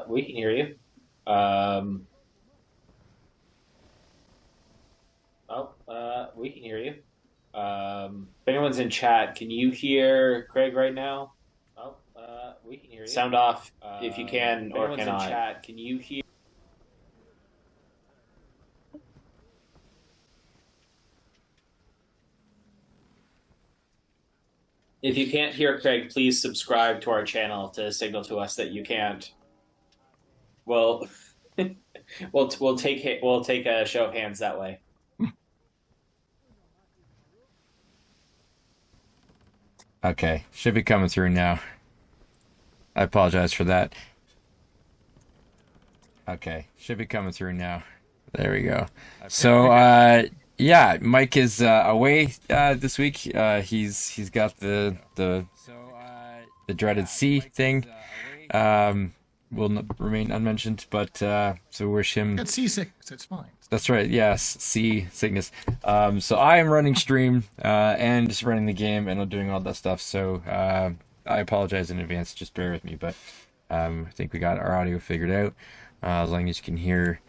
We can hear you. Um, we can hear you. If anyone's in chat, can you hear Craig right now? We can hear you. Sound off if you can If or anyone's in cannot. chat, can you hear? If you can't hear Craig, please subscribe to our channel to signal to us that you can't. Well, we'll take a show of hands that way. Okay, should be coming through now. I apologize for that. Okay, should be coming through now. There we go. So, yeah, Mike is away this week. He's got the dreaded C thing. Will not remain unmentioned, but so wish him. Got seasick, so it's fine. That's right. Yes, sea sickness. So I am running stream and just running the game, and I'm doing all that stuff. So I apologize in advance. Just bear with me. But I think we got our audio figured out. As long as you can hear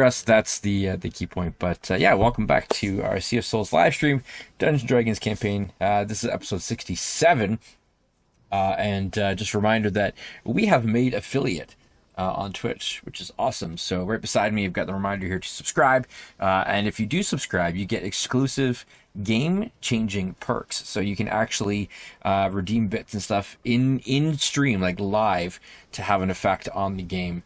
us, that's the key point. But yeah, welcome back to our Sea of Souls live stream, Dungeons and Dragons campaign. This is episode 67. And just a reminder that we have made affiliate on Twitch, which is awesome. So right beside me, I've got the reminder here to subscribe. And if you do subscribe, you get exclusive game-changing perks. So you can actually redeem bits and stuff in stream, like live, to have an effect on the game.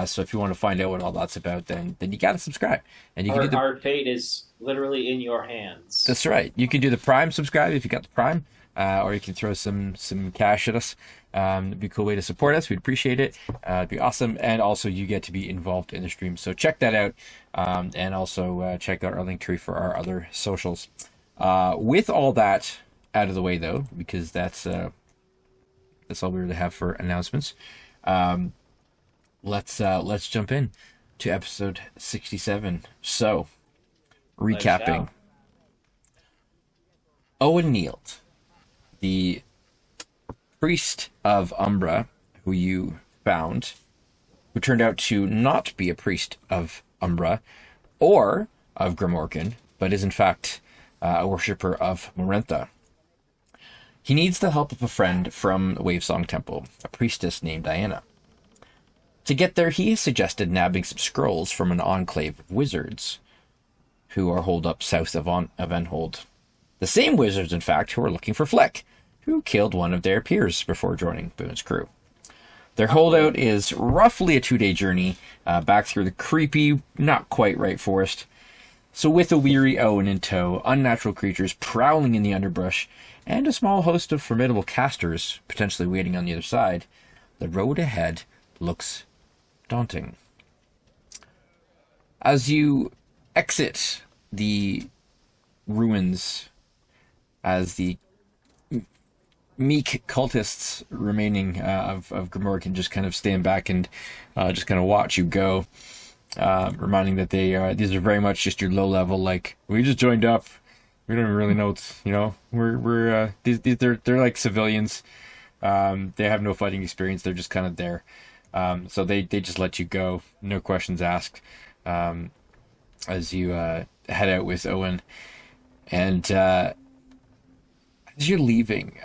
So if you want to find out what all that's about, then you got to subscribe. And you can do Our fate is literally in your hands. That's right. You can do the Prime subscribe if you got the Prime. Or you can throw some cash at us. It'd be a cool way to support us. We'd appreciate it. It'd be awesome. And also, you get to be involved in the stream. So check that out. And also check out our link tree for our other socials. With all that out of the way, though, because that's all we really have for announcements. Let's jump in to episode 67. So, recapping. Owen kneeled. The priest of Umbra, who you found, who turned out to not be a priest of Umbra or of Grimorgan, but is in fact a worshipper of Morentha. He needs the help of a friend from the Wavesong Temple, a priestess named Diana. To get there, he has suggested nabbing some scrolls from an enclave of wizards who are holed up south of Enhold. The same wizards, in fact, who are looking for Fleck, who killed one of their peers before joining Boone's crew. Their holdout is roughly a 2-day journey back through the creepy, not quite right forest. So with a weary Owen in tow, unnatural creatures prowling in the underbrush, and a small host of formidable casters potentially waiting on the other side, the road ahead looks daunting. As you exit the ruins, as the meek cultists remaining of Grimorgan just kind of stand back and just kind of watch you go, reminding that these are very much just your low level, like, we just joined up, we don't even really know what's, we're they're like civilians. They have no fighting experience, they're just kind of there. So they just let you go, no questions asked, as you head out with Owen. And as you're leaving,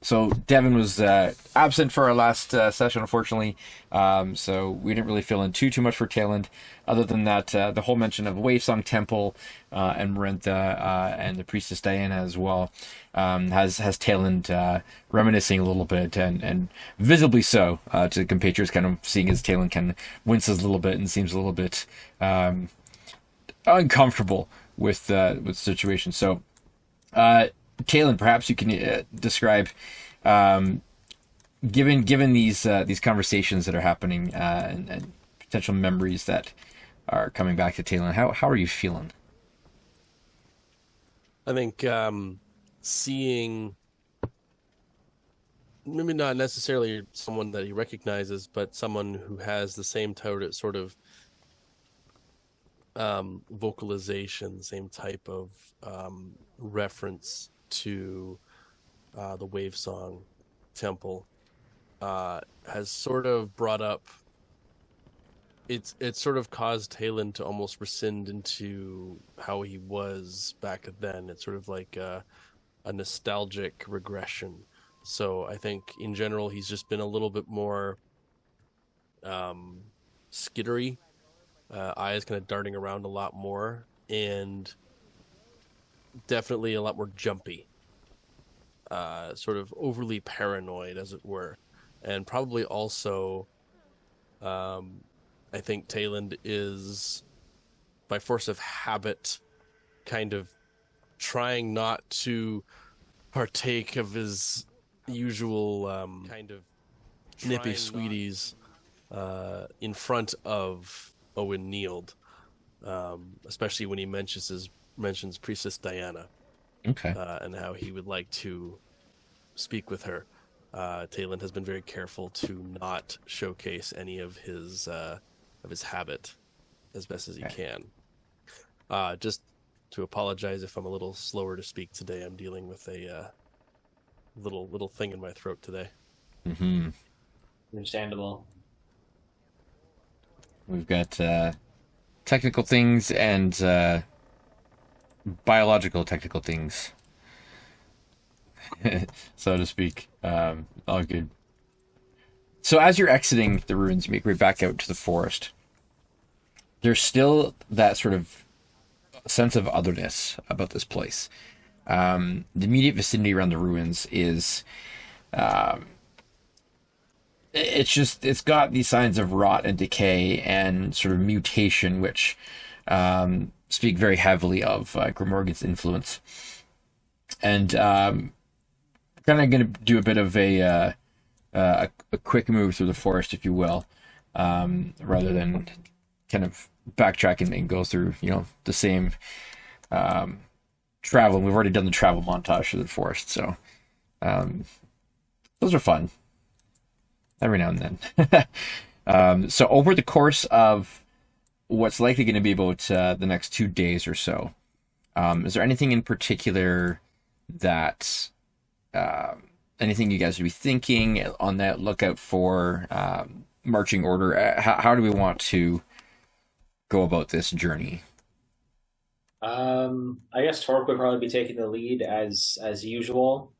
so Devin was absent for our last session, unfortunately. So we didn't really fill in too much for Tailend. Other than that, the whole mention of Wavesong Temple and Morentha and the priestess Diana as well has Tailend reminiscing a little bit, and visibly so to the compatriots, kind of seeing as Tailend kind of winces a little bit and seems a little bit uncomfortable with the situation. So. Taylin, perhaps you can describe, given these conversations that are happening and potential memories that are coming back to Taylin. How are you feeling? I think seeing maybe not necessarily someone that he recognizes, but someone who has the same sort of vocalization, same type of reference to the Wavesong Temple, has sort of brought up. It's sort of caused Talon to almost rescind into how he was back then. It's sort of like a nostalgic regression. So I think in general he's just been a little bit more skittery, eyes kind of darting around a lot more, and definitely a lot more jumpy, sort of overly paranoid, as it were. And probably also, I think Tayland is, by force of habit, kind of trying not to partake of his usual kind of nippy sweeties in front of Owen Neild, especially when he mentions Priestess Diana. Okay. And how he would like to speak with her. Tayland has been very careful to not showcase any of his habit as best as he can. Just to apologize if I'm a little slower to speak today. I'm dealing with a little thing in my throat today. Mm-hmm. Understandable. We've got technical things and biological technical things, so to speak. All good. So as you're exiting the ruins, you make your way back out to the forest. There's still that sort of sense of otherness about this place. The immediate vicinity around the ruins is... it's got these signs of rot and decay and sort of mutation, which speak very heavily of Grimorgan's influence. And kind of going to do a bit of a quick move through the forest, if you will, rather than kind of backtrack and go through, the same travel. We've already done the travel montage through the forest, so those are fun every now and then. So over the course of what's likely going to be about the next 2 days or so, is there anything in particular that anything you guys would be thinking on that lookout for, marching order? How do we want to go about this journey? I guess Torque would probably be taking the lead as usual.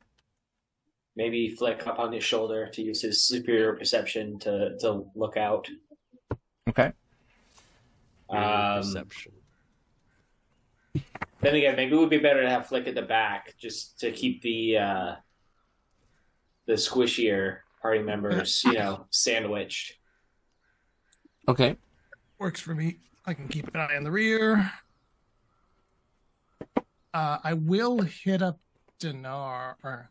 Maybe Flick up on his shoulder to use his superior perception to look out. Okay. Perception. Then again, maybe it would be better to have Flick at the back just to keep the squishier party members, sandwiched. Okay. Works for me. I can keep an eye on the rear. I will hit up Dinar.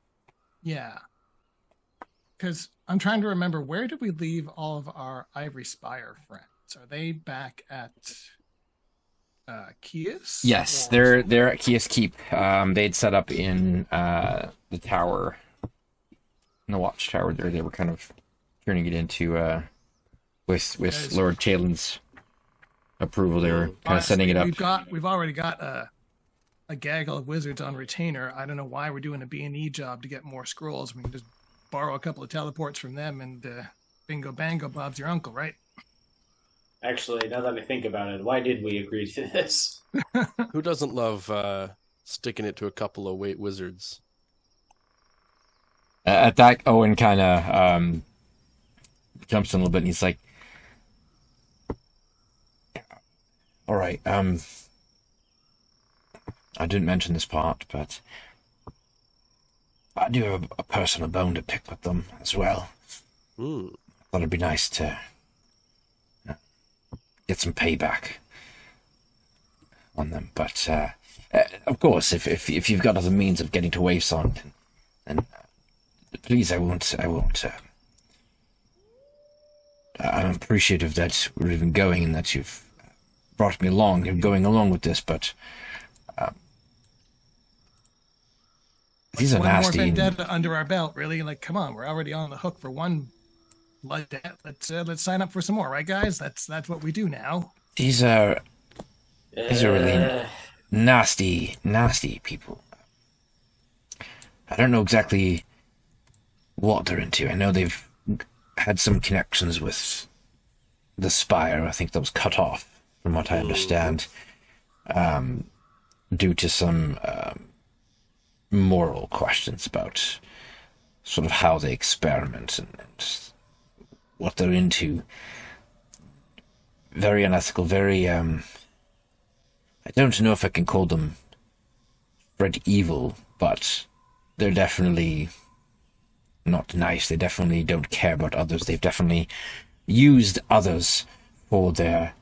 Because I'm trying to remember, where did we leave all of our Ivory Spire friends? Are they back at Kias? Yes, they're at Kias Keep. They'd set up in the tower, in the watchtower there. They were kind of turning it into with Lord Talen's approval. They were kind of setting it up. We've already got a gaggle of wizards on retainer. I don't know why we're doing a B&E job to get more scrolls. We can just borrow a couple of teleports from them and bingo bango, Bob's your uncle, right? Actually, now that I think about it, why did we agree to this? Who doesn't love sticking it to a couple of wizards? At that, Owen kind of jumps in a little bit, and he's like, all right, I didn't mention this part, but I do have a personal bone to pick with them as well. Thought it'd be nice to get some payback on them, but of course, if you've got other means of getting to Waysong, then please, I won't. I'm appreciative that we're even going and that you've brought me along and going along with this, but these are nasty. One more vendetta under our belt, really. Like, come on, we're already on the hook for one blood debt. Let's sign up for some more, right, guys? That's what we do now. These are really nasty people. I don't know exactly what they're into. I know they've had some connections with the spire. I think that was cut off, from what I understand, due to some moral questions about sort of how they experiment and what they're into. Very unethical, very, I don't know if I can call them red evil, but they're definitely not nice. They definitely don't care about others. They've definitely used others for their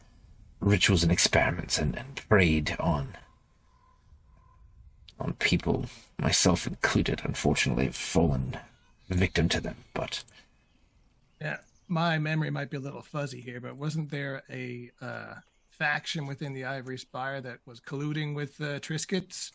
rituals and experiments and preyed on people, myself included. Unfortunately, have fallen victim to them, but... Yeah, my memory might be a little fuzzy here, but wasn't there a faction within the Ivory Spire that was colluding with Triscuits?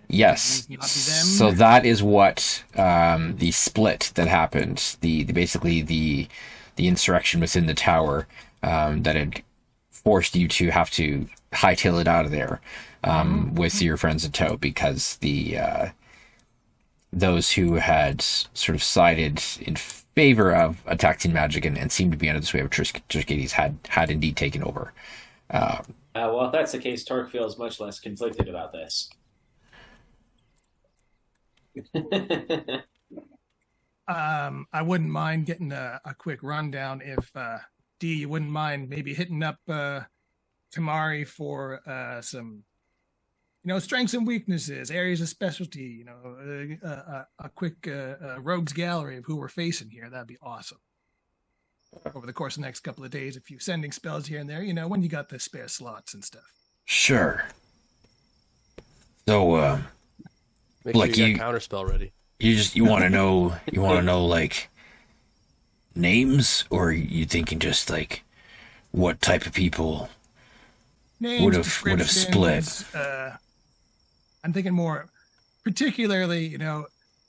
Yes. So that is what the split that happened, the basically the insurrection within the tower that had forced you to have to hightail it out of there with your friends in tow, because the those who had sort of sided in favor of attacking magic and seemed to be under the sway of Triscuits had indeed taken over. Well, if that's the case, Torque feels much less conflicted about this. I wouldn't mind getting a quick rundown if D, you wouldn't mind maybe hitting up Tamari for some, strengths and weaknesses, areas of specialty, a quick rogues gallery of who we're facing here. That'd be awesome. Over the course of the next couple of days, a few sending spells here and there, when you got the spare slots and stuff. Sure. So, Make sure you got counterspell ready. You want to know like names, or are you thinking just like what type of people would have split? I'm thinking more particularly,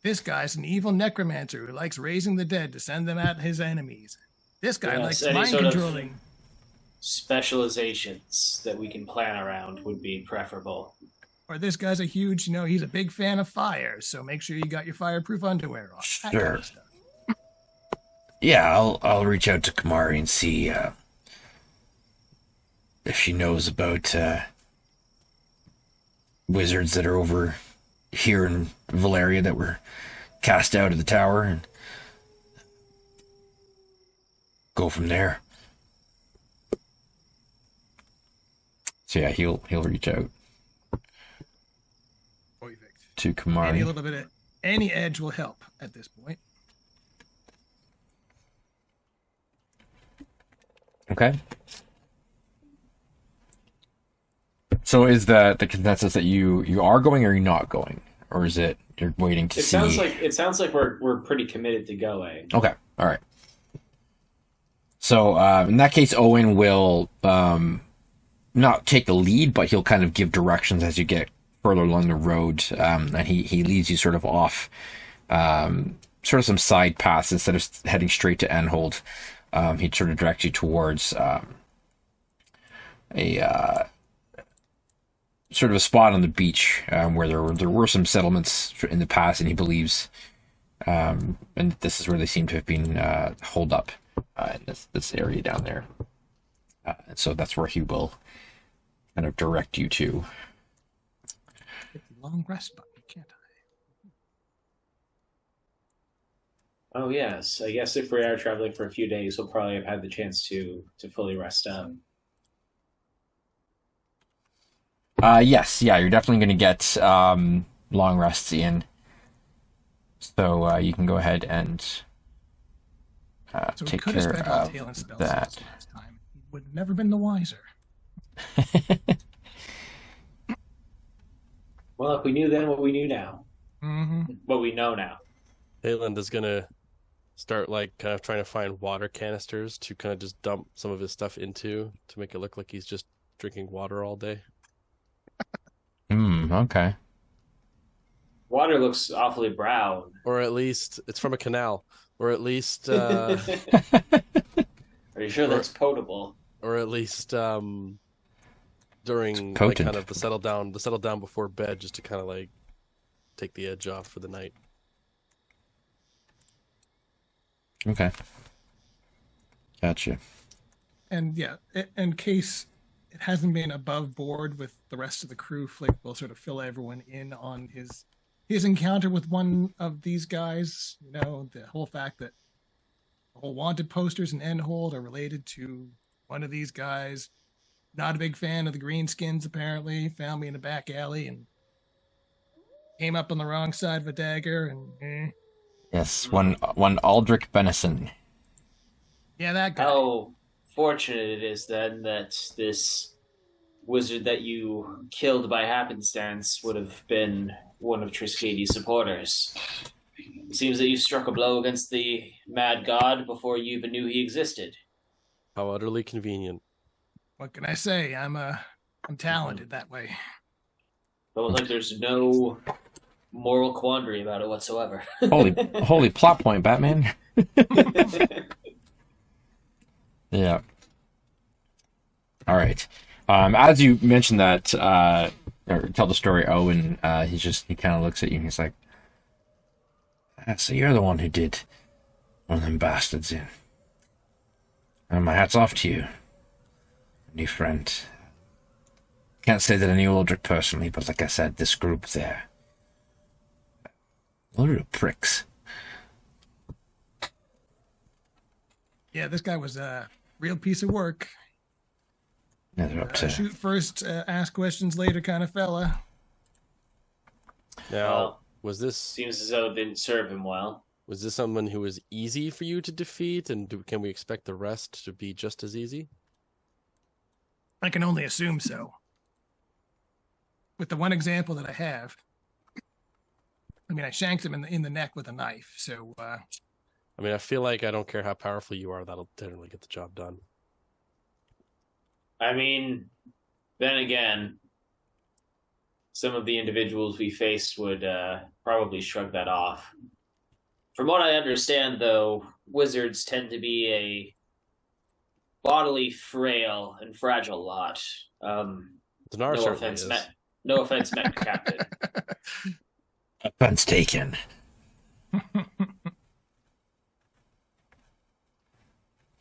this guy's an evil necromancer who likes raising the dead to send them at his enemies. This guy likes mind controlling. Specializations that we can plan around would be preferable. Or this guy's a huge, he's a big fan of fire, so make sure you got your fireproof underwear on. Sure. That kind of stuff. Yeah, I'll reach out to Kamari and see if she knows about wizards that are over here in Valeria that were cast out of the tower, and go from there. So yeah, he'll reach out to Kamari. Any little bit of any edge will help at this point. Okay. So is the consensus that you are going, or you're not going, or is it you're waiting to see? It sounds like we're pretty committed to going. Okay. All right. So in that case, Owen will not take the lead, but he'll kind of give directions as you get further along the road, and he leads you sort of off sort of some side paths instead of heading straight to Enhold. He'd sort of direct you towards a sort of a spot on the beach where there were some settlements in the past, and he believes, and this is where they seem to have been holed up in this area down there. And so that's where he will kind of direct you to. Long rest button, can't I? Oh yes, I guess if we are traveling for a few days, we'll probably have had the chance to fully rest up. Yes, yeah, you're definitely going to get long rests in. So you can go ahead and so take care of that. Last time. He would have never been the wiser. Well, if we knew then what we knew now, what we know now. Hayland is going to start kind of trying to find water canisters to kind of just dump some of his stuff into to make it look like he's just drinking water all day. Okay. Water looks awfully brown. Or at least it's from a canal. Or at least Are you sure that's potable? Or at least during kind of the settle down before bed, just to kind of take the edge off for the night. Okay. Gotcha. And yeah, in case it hasn't been above board with the rest of the crew, Flick will sort of fill everyone in on his encounter with one of these guys. You know, the whole fact that the whole wanted posters and Endhold are related to one of these guys. Not a big fan of the greenskins, apparently. Found me in a back alley and came up on the wrong side of a dagger. And Yes, one Aldrich Benison. yeah, that guy. How fortunate it is then that this wizard that you killed by happenstance would have been one of Triskeli's supporters. It seems that you struck a blow against the mad god before you even knew he existed. How utterly convenient. What can I say? I'm talented that way. But like there's no moral quandary about it whatsoever. Holy plot point, Batman. Yeah. All right. As you mentioned that, or tell the story, Owen, he kind of looks at you and he's like, so you're the one who did one of them bastards in. And my hat's off to you, new friend. Can't say that I knew Aldrich personally, but like I said, this group there, a little pricks. Yeah, this guy was a real piece of work. Yeah, they're up to... Shoot first, ask questions later kind of fella. Now, Well, was this seems as though it didn't serve him well. someone who was easy for you to defeat, and can we expect the rest to be just as easy? I can only assume so. With the one example that I have, I mean, I shanked him in the neck with a knife, so... I mean, I feel like I don't care how powerful you are, that'll generally get the job done. I mean, then again, some of the individuals we faced would probably shrug that off. From what I understand, though, wizards tend to be a bodily frail and fragile lot. Dinar No certainly offense is. meant. No offense meant, Captain. Offense taken.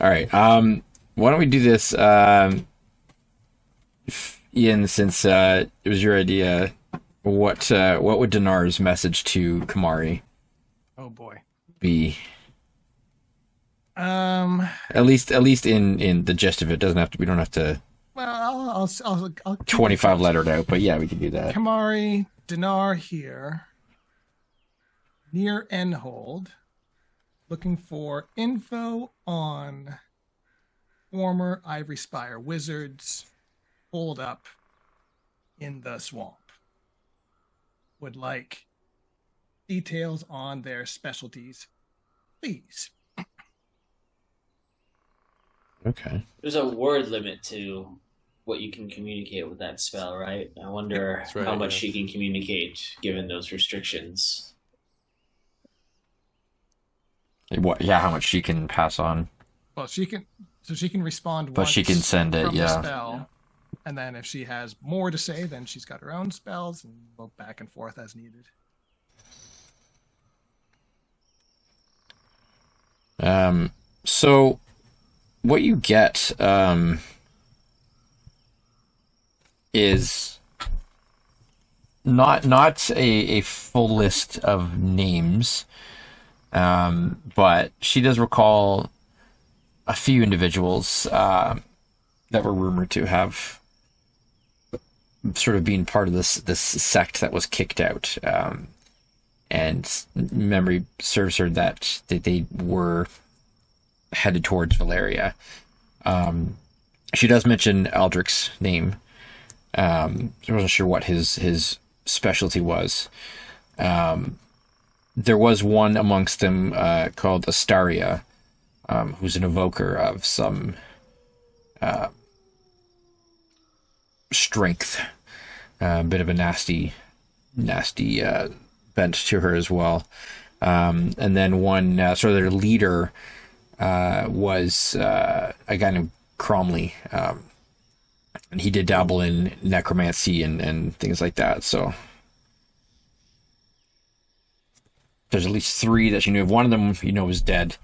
All right. Why don't we do this, Ian? Since it was your idea, what would Dinar's message to Kamari Oh boy. be? Um. At least in the gist of it. Doesn't have to. We don't have to Well, I'll 25 lettered out. But yeah, we can do that. Kamari, Dinar here, near Endhold, looking for info on former Ivory Spire wizards holed up in the swamp. Would like details on their specialties, please. Okay. There's a word limit to what you can communicate with that spell, right? I wonder That's right, how much yeah. she can communicate given those restrictions. What? Yeah, how much she can pass on, Well, she can respond but once she can send it. from the Yeah. spell. And then if she has more to say, then she's got her own spells and go back and forth as needed. So what you get is not a full list of names, but she does recall a few individuals that were rumored to have sort of been part of this sect that was kicked out. And memory serves her that they were headed towards Valeria. She does mention Aldrich's name. I wasn't sure what his specialty was. There was one amongst them called Astaria, who's an evoker of some strength. A bit of a nasty bent to her as well. And then one sort of their leader was a guy named Cromley. And he did dabble in necromancy and things like that. So there's at least three that you knew of. One of them, is dead.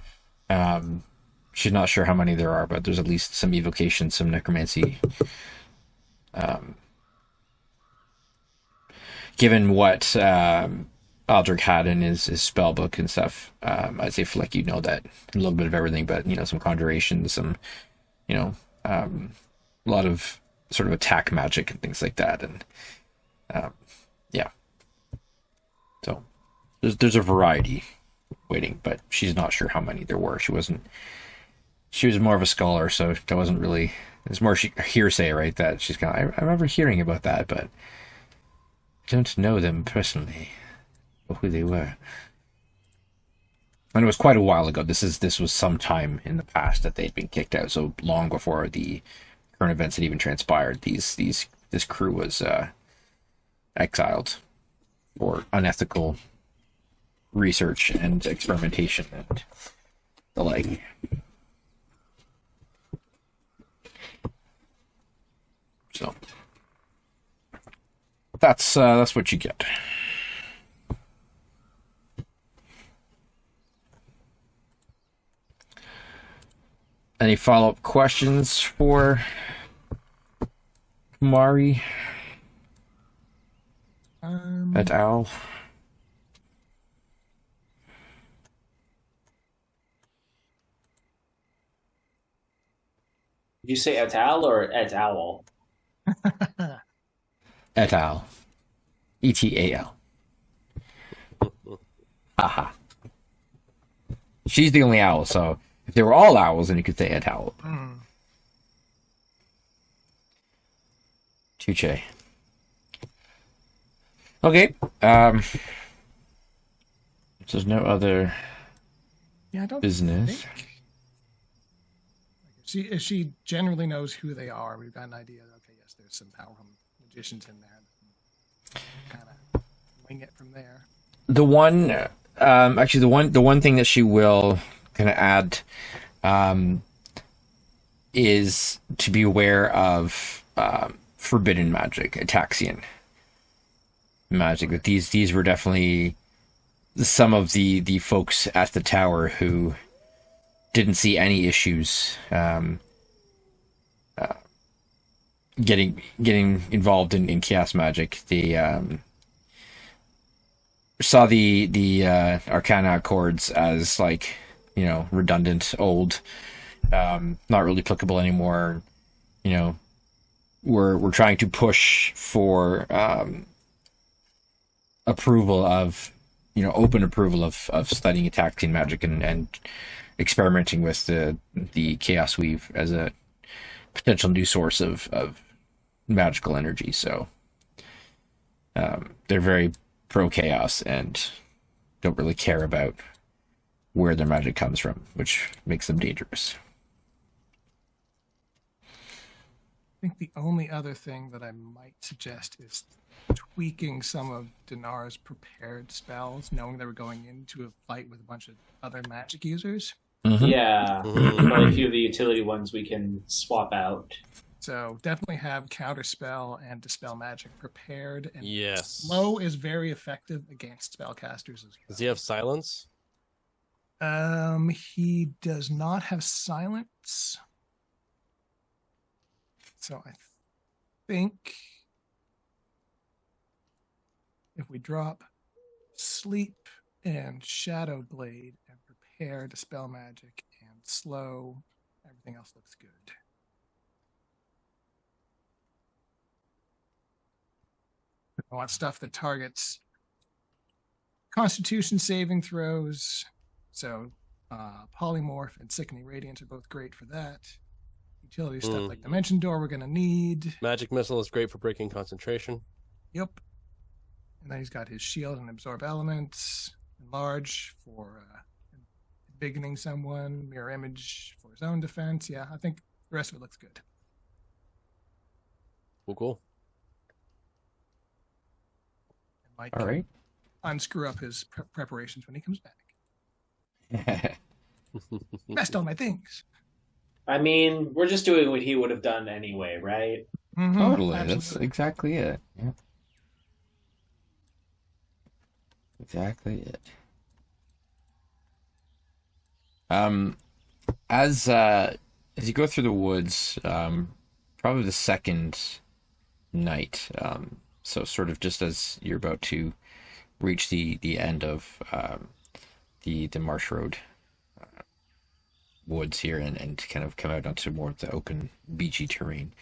she's not sure how many there are, but there's at least some evocation, some necromancy. Given what Aldrich had in his spell book and stuff, I'd say Flick, you know that a little bit of everything, but some conjuration, some a lot of sort of attack magic and things like that, and yeah. So there's a variety waiting, but she's not sure how many there were. She was more of a scholar, so that wasn't really. It's more hearsay, right? That she's kind of, I remember hearing about that, but I don't know them personally or who they were. And it was quite a while ago. This was some time in the past that they'd been kicked out. So long before the current events had even transpired, this crew was exiled for unethical research and experimentation and the like. So that's what you get. Any follow-up questions for Mari et al? Did you say et al or et al? Et al. ETAL. Haha. She's the only owl, so if they were all owls, then you could say et al. Touche. Okay. There's no other Yeah, I don't business. think. If she generally knows who they are, we've got an idea. Okay, yes, there's some powerful magicians in there. Kind of wing it from there. The one, actually, the one thing that she will kind of add, is to be aware of forbidden magic, Ataxian magic. That these were definitely some of the folks at the tower who didn't see any issues getting involved in chaos magic. They saw the Arcana Accords as like redundant, old, not really applicable anymore. We're trying to push for approval of open approval of studying Ataxian magic and experimenting with the Chaos Weave as a potential new source of magical energy. So they're very pro chaos and don't really care about where their magic comes from, which makes them dangerous. I think the only other thing that I might suggest is tweaking some of Dinar's prepared spells, knowing they were going into a fight with a bunch of other magic users. Mm-hmm. Yeah, quite a few of the utility ones we can swap out. So definitely have Counterspell and Dispel Magic prepared. And Yes. Slow is very effective against spellcasters as well. Does he have silence? He does not have silence. So I think if we drop Sleep and Shadow Blade and prepare Dispel Magic and Slow, everything else looks good. I want stuff that targets Constitution saving throws. So Polymorph and Sickening Radiance are both great for that. Utility stuff like Dimension Door we're going to need. Magic Missile is great for breaking concentration. Yep. And then he's got his Shield and Absorb Elements. Enlarge for embiggening someone. Mirror Image for his own defense. Yeah, I think the rest of it looks good. Cool. Mike All right. unscrew up his preparations when he comes back. Best on my things. I mean, we're just doing what he would have done anyway, right? Mm-hmm. Totally. Absolutely. That's exactly it. Yeah. Exactly it. As you go through the woods, probably the second night, so sort of just as you're about to reach the end of the marsh road woods here, and kind of come out onto more of the open beachy terrain.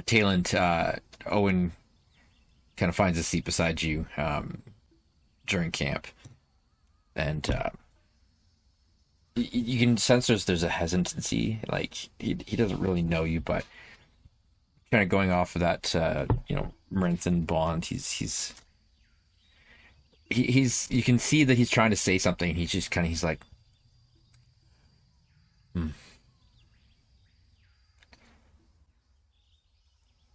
Tayland, Owen kind of finds a seat beside you during camp, and you can sense there's a hesitancy, like he doesn't really know you, but kind of going off of that Merinthon bond, he's you can see that he's trying to say something, and he's like, you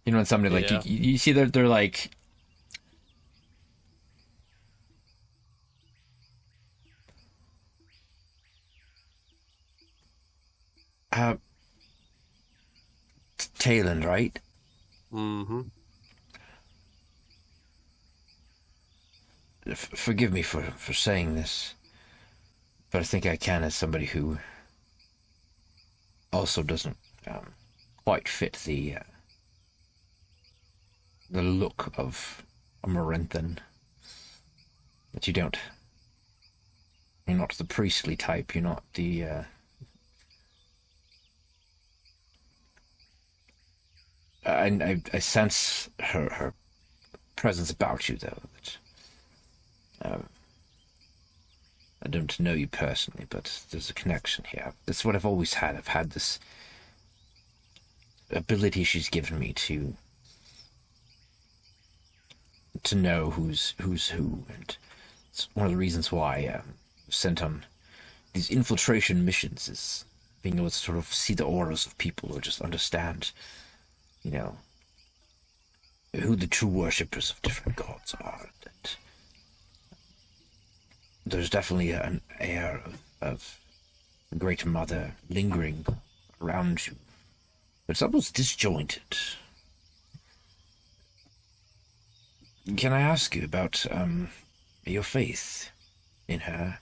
know, when somebody like you see that they're like, Tayland, right? Mm-hmm. Forgive me for saying this, but I think I can, as somebody who also doesn't quite fit the look of a Merinthon. That you're not the priestly type. You're not the I sense her presence about you, though. That I don't know you personally, but there's a connection here. That's what I've always had. I've had this ability she's given me to know who's who, and it's one of the reasons why I'm sent on these infiltration missions, is being able to sort of see the auras of people, or just understand, you know, who the true worshippers of different gods are. And there's definitely an air of the Great Mother lingering around you, but it's almost disjointed. Can I ask you about your faith in her?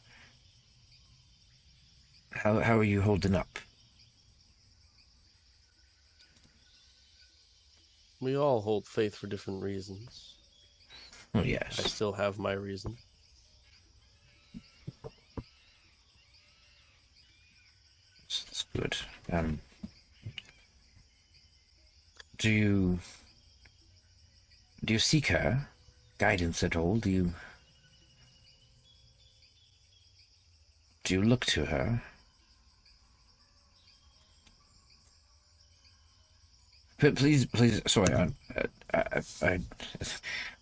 How are you holding up? We all hold faith for different reasons. Oh, yes. I still have my reason. That's good. Do you seek her guidance at all? Do you look to her? Please, sorry, I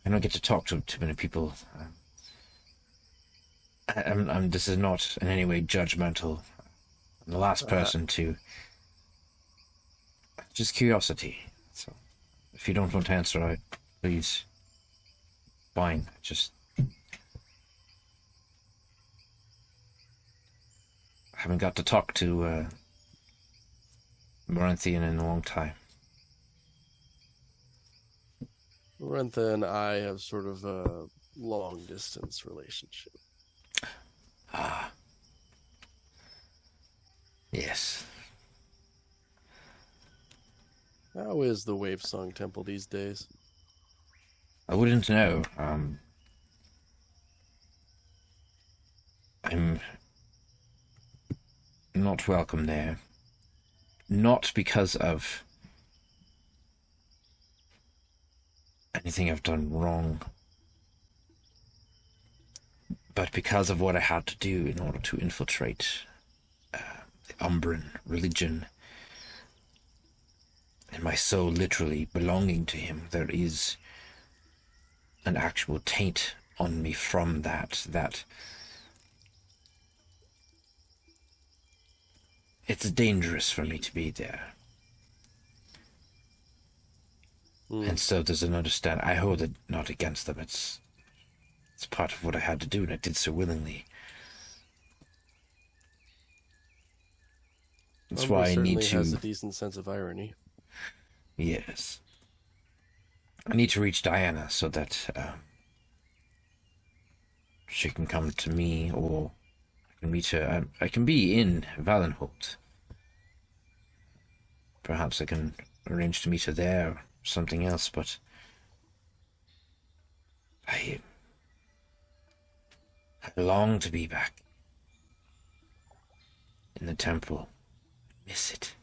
don't get to talk to too many people. This is not in any way judgmental. I'm the last person to... Just curiosity. So, if you don't want to answer, please. Fine. Just... I haven't got to talk to Maranthian in a long time. Rentha and I have sort of a long-distance relationship. Ah. Yes. How is the Wave Song Temple these days? I wouldn't know. I'm not welcome there. Not because of anything I've done wrong, but because of what I had to do in order to infiltrate the Umbran religion, and my soul literally belonging to him. There is an actual taint on me from that it's dangerous for me to be there. And so there's an understanding. I hold it not against them. It's part of what I had to do, and I did so willingly. That's why I need to... has a decent sense of irony. Yes. I need to reach Diana so that she can come to me, or I can meet her. I can be in Valenholt. Perhaps I can arrange to meet her there or something else, but I long to be back in the temple. Miss it.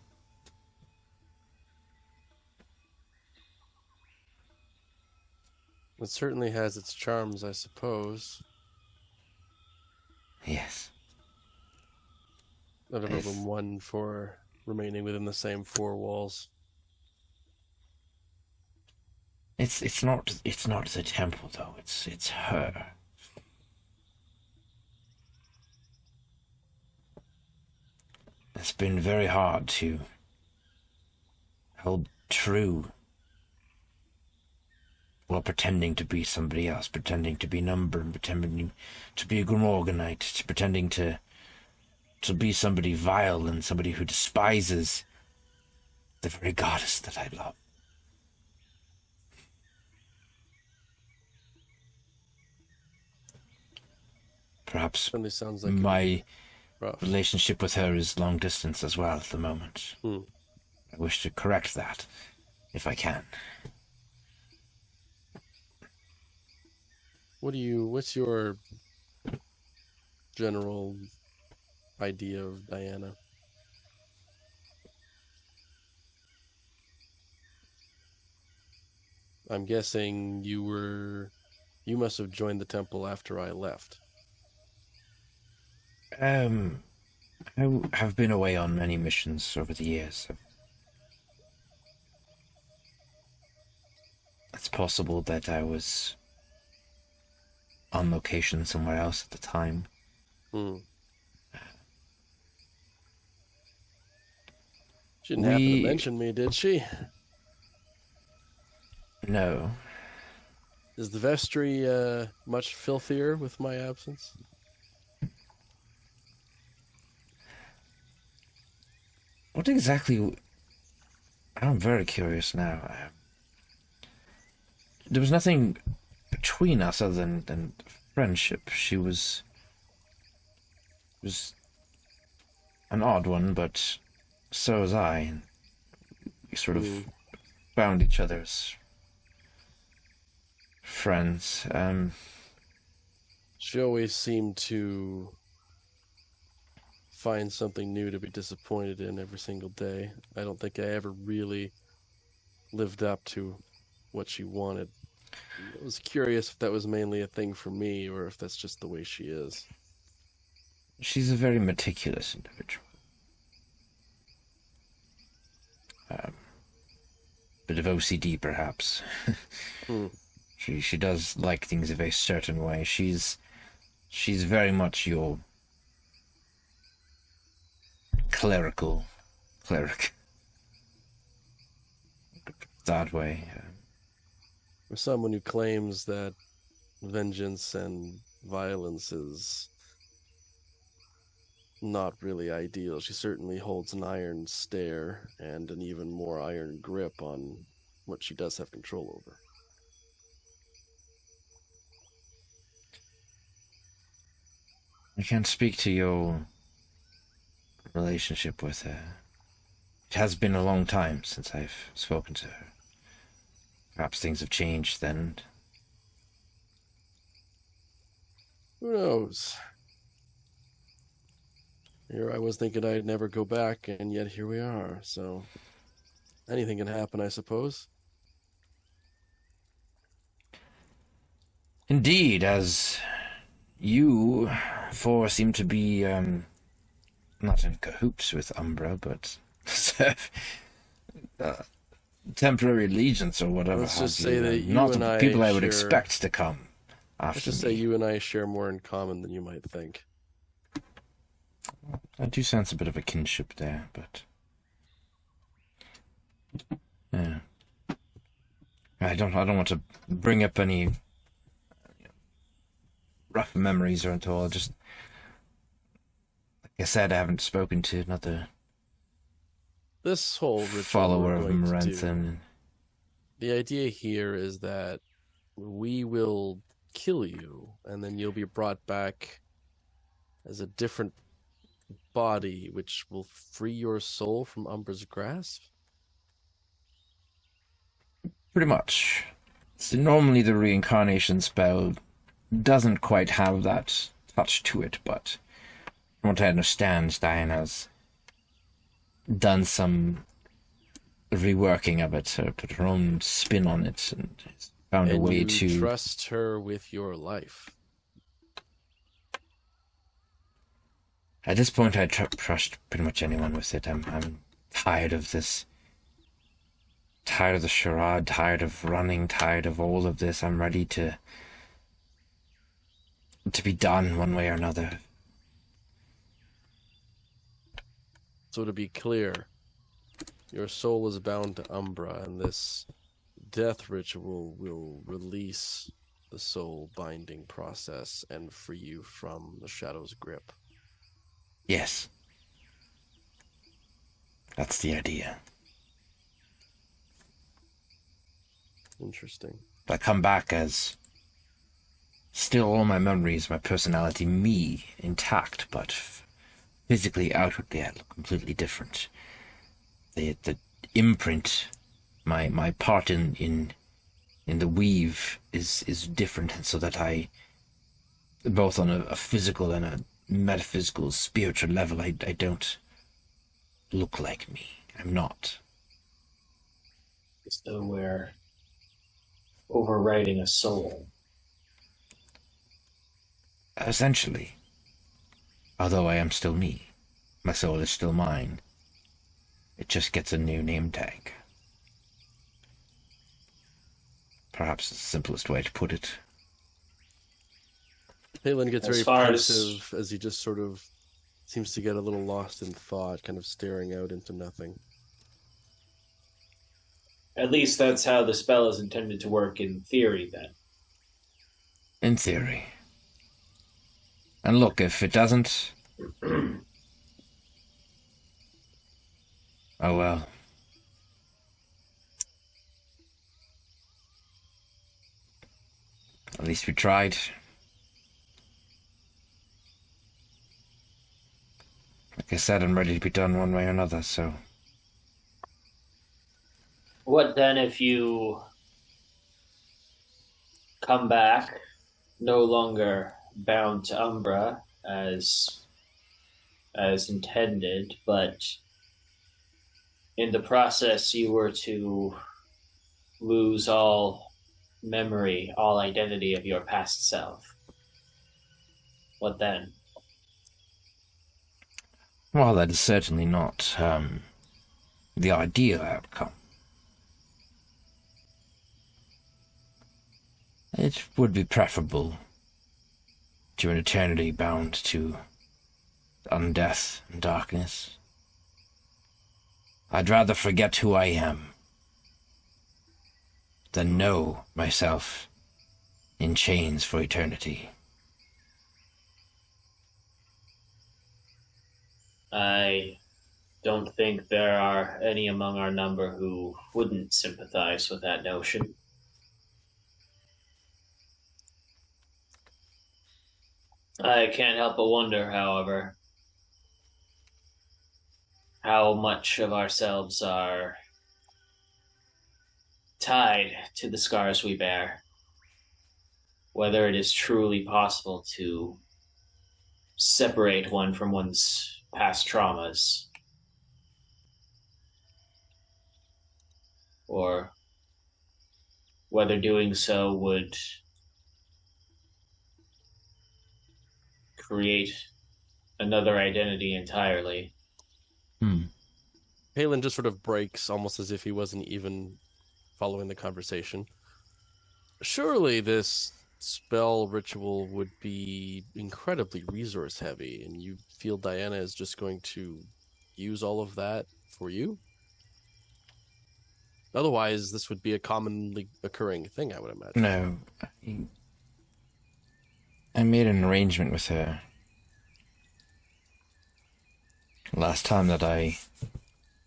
It certainly has its charms, I suppose. Yes. I've never been one for remaining within the same four walls. It's not the temple though. It's her. It's been very hard to hold true while pretending to be somebody else, pretending to be Number, pretending to be a Grimorganite, pretending to be somebody vile and somebody who despises the very goddess that I love. Perhaps Certainly sounds like my rough. relationship with her is long distance as well at the moment. I wish to correct that, if I can. What's your general idea of Diana? I'm guessing you must have joined the temple after I left. I have been away on many missions over the years. It's possible that I was on location somewhere else at the time. She didn't happen to mention me, did she? No. Is the vestry much filthier with my absence? What exactly... I'm very curious now. There was nothing between us other than friendship. She was an odd one, but so was I. And we sort of found each other as friends. She always seemed to find something new to be disappointed in every single day. I don't think I ever really lived up to what she wanted. I was curious if that was mainly a thing for me or if that's just the way she is. She's a very meticulous individual. Bit of OCD, perhaps. She does like things a very certain way. She's very much your cleric. That way. For someone who claims that vengeance and violence is not really ideal, she certainly holds an iron stare and an even more iron grip on what she does have control over. I can't speak to your relationship with her. It has been a long time since I've spoken to her. Perhaps things have changed then. Who knows? Here I was thinking I'd never go back, and yet here we are, so anything can happen, I suppose. Indeed, as you four seem to be, not in cahoots with Umbra, but serve temporary allegiance or whatever. Let's just say that you not and the I people I would share- expect to come after Let's just me. say you and I share more in common than you might think. I do sense a bit of a kinship there, but yeah, I don't want to bring up any rough memories or at all. Just like I said, I haven't spoken to another This whole ritual follower we're of going to do, Maranthan. the idea here is that we will kill you, and then you'll be brought back as a different body, which will free your soul from Umbra's grasp? Pretty much. So normally the reincarnation spell doesn't quite have that touch to it, but from what I understand, Diana's done some reworking of it, put her own spin on it, and found a way you to trust her with your life. At this point, I trust pretty much anyone with it. I'm tired of this. Tired of the charade, tired of running, tired of all of this. I'm ready to be done one way or another. So to be clear, your soul is bound to Umbra, and this death ritual will release the soul binding process and free you from the Shadow's grip. Yes. That's the idea. Interesting. I come back as still all my memories, my personality, me, intact, but physically, outwardly, I look completely different. The imprint, my part in the weave is different, so that I, both on a physical and a metaphysical, spiritual level, I don't look like me. I'm not. As though we're overwriting a soul. Essentially. Although I am still me. My soul is still mine. It just gets a new name tag. Perhaps the simplest way to put it. Halen gets As very far pensive as he just sort of seems to get a little lost in thought, kind of staring out into nothing. At least that's how the spell is intended to work in theory, then. In theory. And look, if it doesn't... oh well. At least we tried. Like I said, I'm ready to be done one way or another, so... What then if you come back, no longer bound to Umbra as intended, but in the process you were to lose all memory, all identity of your past self? What then? Well, that is certainly not the ideal outcome. It would be preferable to an eternity bound to undeath and darkness. I'd rather forget who I am than know myself in chains for eternity. I don't think there are any among our number who wouldn't sympathize with that notion. I can't help but wonder, however, how much of ourselves are tied to the scars we bear. Whether it is truly possible to separate one from one's past traumas, or whether doing so would create another identity entirely. Halen just sort of breaks, almost as if he wasn't even following the conversation. Surely this spell ritual would be incredibly resource heavy, and you feel Diana is just going to use all of that for you? Otherwise, this would be a commonly occurring thing, I would imagine. No, I made an arrangement with her last time that I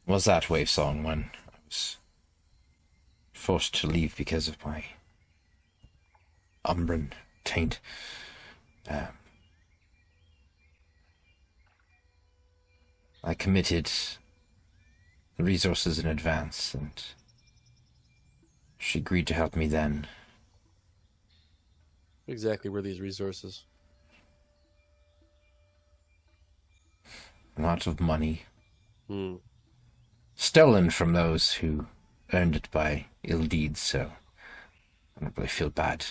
was at Wavesong, when I was forced to leave because of my Umbran taint. I committed the resources in advance, and she agreed to help me then. Exactly were these resources? A lot of money. Hmm. Stolen from those who earned it by ill deeds, so I don't really feel bad.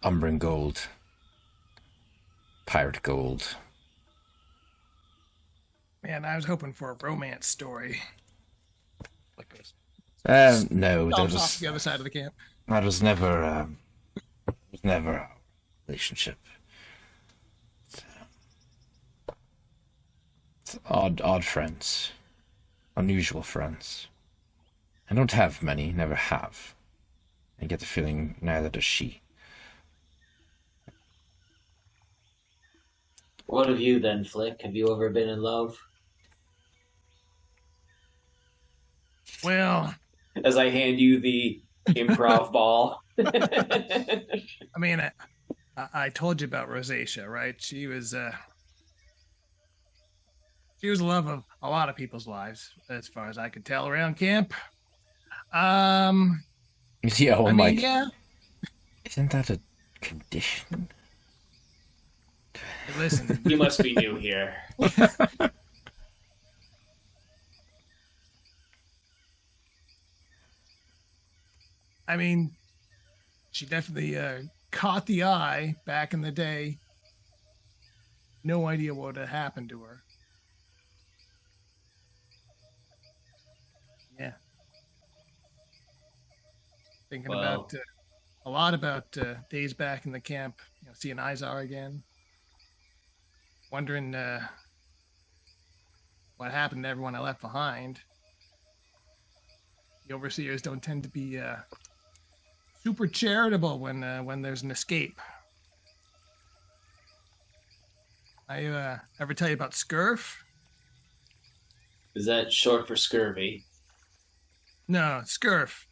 Umbran gold. Pirate gold. Man, I was hoping for a romance story. Like No, off the other side of the camp. that was never a relationship. It's odd friends. Unusual friends. I don't have many, never have. I get the feeling neither does she. What of you then, Flick? Have you ever been in love? Well, As I hand you the improv ball. I mean, I told you about Rosacea, right? She was the love of a lot of people's lives, as far as I could tell around camp. Yeah, oh I my. mean, yeah. Isn't that a condition? Hey, listen, You must be new here. I mean, she definitely caught the eye back in the day. No idea what had happened to her. Yeah. Thinking about a lot about days back in the camp, seeing Izar again. Wondering what happened to everyone I left behind. The overseers don't tend to be super charitable when there's an escape. I ever tell you about Scurf? Is that short for scurvy? No, Scurf.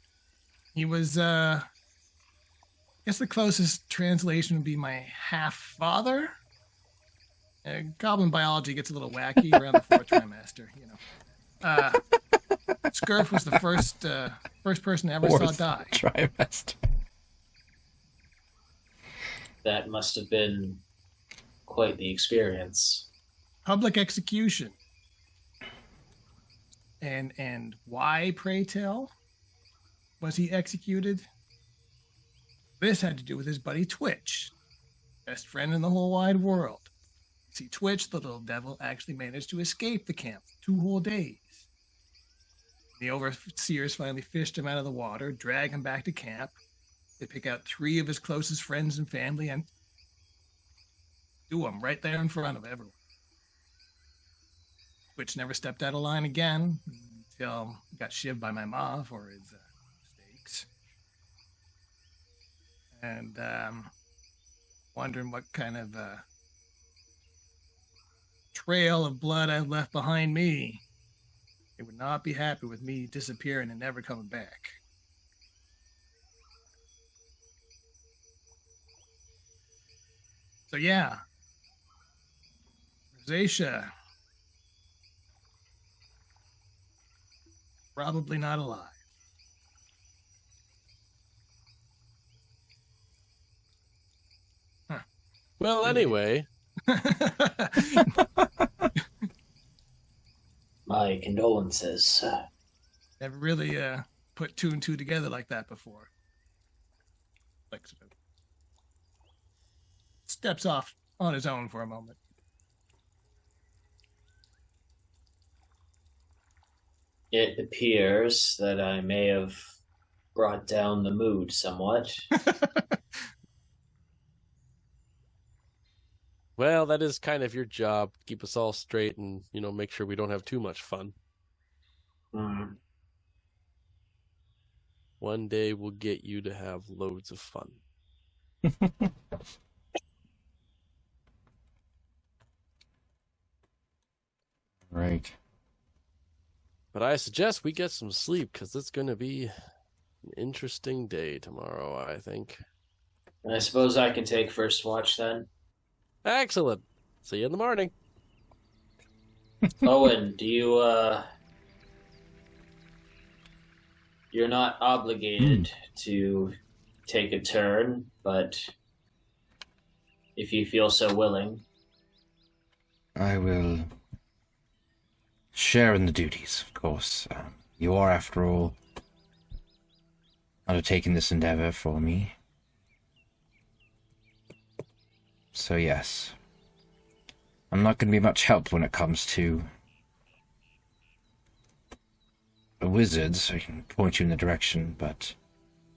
He was, I guess the closest translation would be my half-father. Goblin biology gets a little wacky around the fourth trimester, Scurf was the first person I ever saw die. Trimester. That must have been quite the experience. Public execution. And why, pray tell, was he executed? This had to do with his buddy Twitch, best friend in the whole wide world. See, Twitch, the little devil, actually managed to escape the camp for 2 whole days. The overseers finally fished him out of the water, drag him back to camp. They pick out 3 of his closest friends and family and do them right there in front of everyone. Twitch never stepped out of line again until he got shivved by my ma for his mistakes. And wondering what kind of trail of blood I've left behind me. They would not be happy with me disappearing and never coming back. So yeah, Rosacea, probably not alive. Huh. Well, anyway, My condolences. Never really put 2 and 2 together like that before. Like, steps off on his own for a moment. It appears that I may have brought down the mood somewhat. well, that is kind of your job. Keep us all straight and, make sure we don't have too much fun. One day we'll get you to have loads of fun. Right. But I suggest we get some sleep because it's going to be an interesting day tomorrow, I think. I suppose I can take first watch then. Excellent. See you in the morning. Owen, you're not Hmm. obligated to take a turn, but if you feel so willing. I will share in the duties, of course. You are, after all, undertaking this endeavor for me. So yes, I'm not going to be much help when it comes to the wizards. I can point you in the direction, but...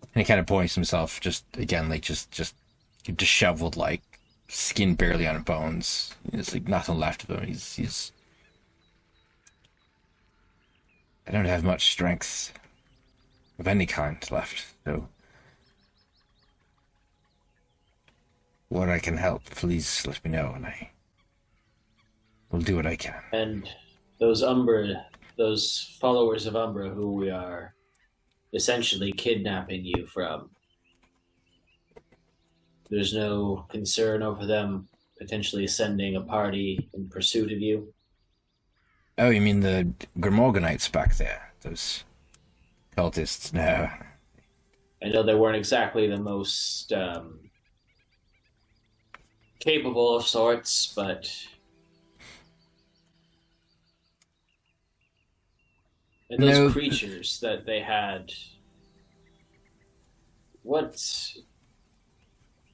And he kind of points himself, just, again, like, just disheveled, like, skin barely on bones. There's, like, nothing left of him. He's... I don't have much strength of any kind left, so... Where I can help, please let me know, and I will do what I can. And those followers of Umbra who we are essentially kidnapping you from, there's no concern over them potentially sending a party in pursuit of you? Oh, you mean the Grimorganites back there? Those cultists? No. I know they weren't exactly the most capable of sorts, but and those No. creatures that they had, what's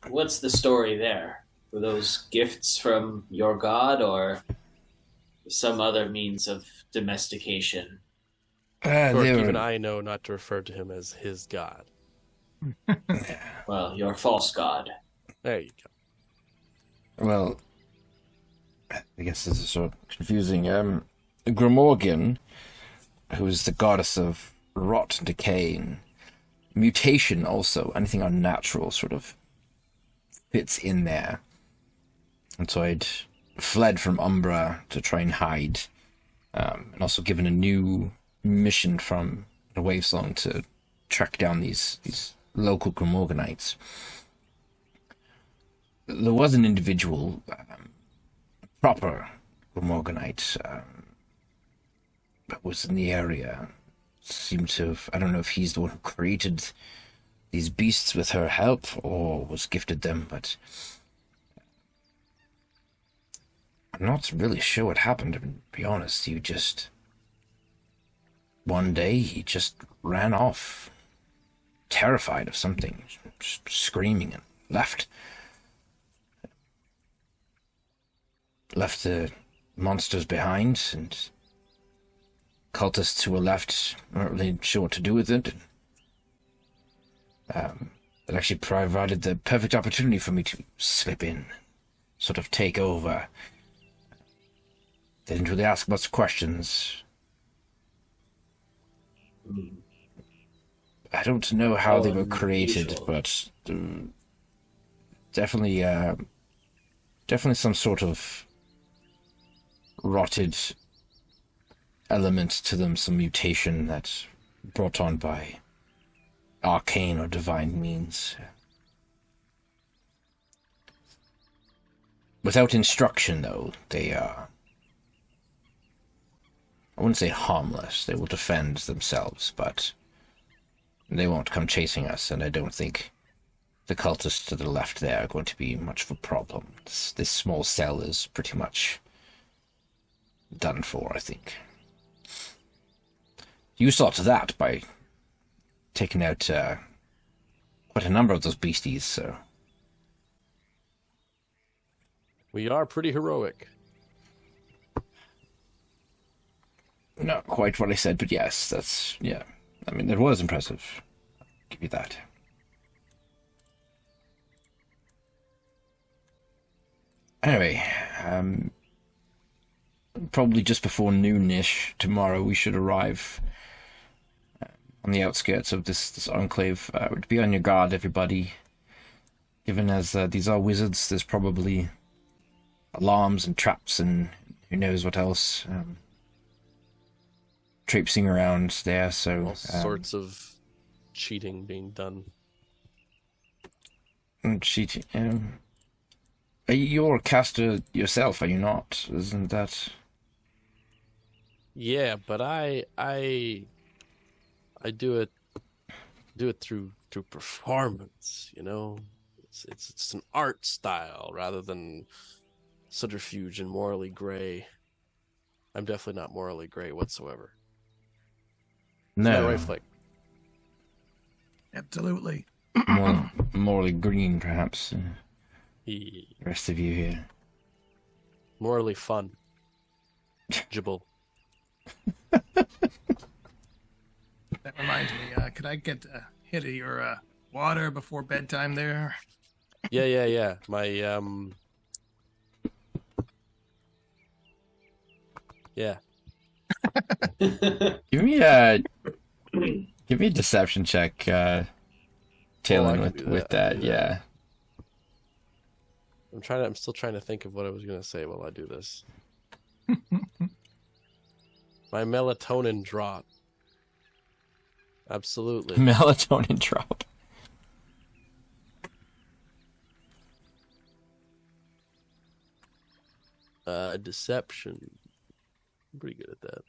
the story there? Were those gifts from your god or some other means of domestication? Torque, They even were... I know not to refer to him as his god. Well, your false god. There you go. Well, I guess this is sort of confusing. Grimorgan, who is the goddess of rot and decay and mutation also, anything unnatural sort of fits in there. And so I'd fled from Umbra to try and hide, and also given a new mission from the Wavesong to track down these local Grimorganites. There was an individual, proper Grimorganite, that was in the area. Seemed to have, I don't know if he's the one who created these beasts with her help or was gifted them, but I'm not really sure what happened, to be honest. One day, he just ran off, terrified of something, just screaming, and left. Left the monsters behind, and cultists who were left weren't really sure what to do with it. It actually provided the perfect opportunity for me to slip in, sort of take over. They didn't really ask much questions. I don't know how they were created, Unusual. but definitely, definitely some sort of rotted element to them, some mutation that's brought on by arcane or divine means. Without instruction, though, they are... I wouldn't say harmless. They will defend themselves, but they won't come chasing us, and I don't think the cultists to the left there are going to be much of a problem. This small cell is pretty much done for, I think. You saw to that by taking out quite a number of those beasties, so... We are pretty heroic. Not quite what I said, but yes, that's... yeah. I mean, it was impressive. I'll give you that. Anyway, probably just before noonish tomorrow we should arrive on the outskirts of this enclave. To be on your guard, everybody. Given as these are wizards, there's probably alarms and traps and who knows what else traipsing around there, so... All sorts of cheating being done. Cheating. You're a caster yourself, are you not? Isn't that... Yeah, but I do it through performance, you know? It's an art style rather than subterfuge and morally gray. I'm definitely not morally gray whatsoever. Isn't that right, No, Flick? Absolutely. more morally green, perhaps. He The rest of you here. morally fun. Jibble. That reminds me, could I get a hit of your water before bedtime there? Yeah. My yeah. Give me a deception check, I Talon, can do with that. I that. can do Yeah. I'm still trying to think of what I was gonna say while I do this. My melatonin drop. Absolutely. Melatonin drop. Deception. I'm pretty good at that.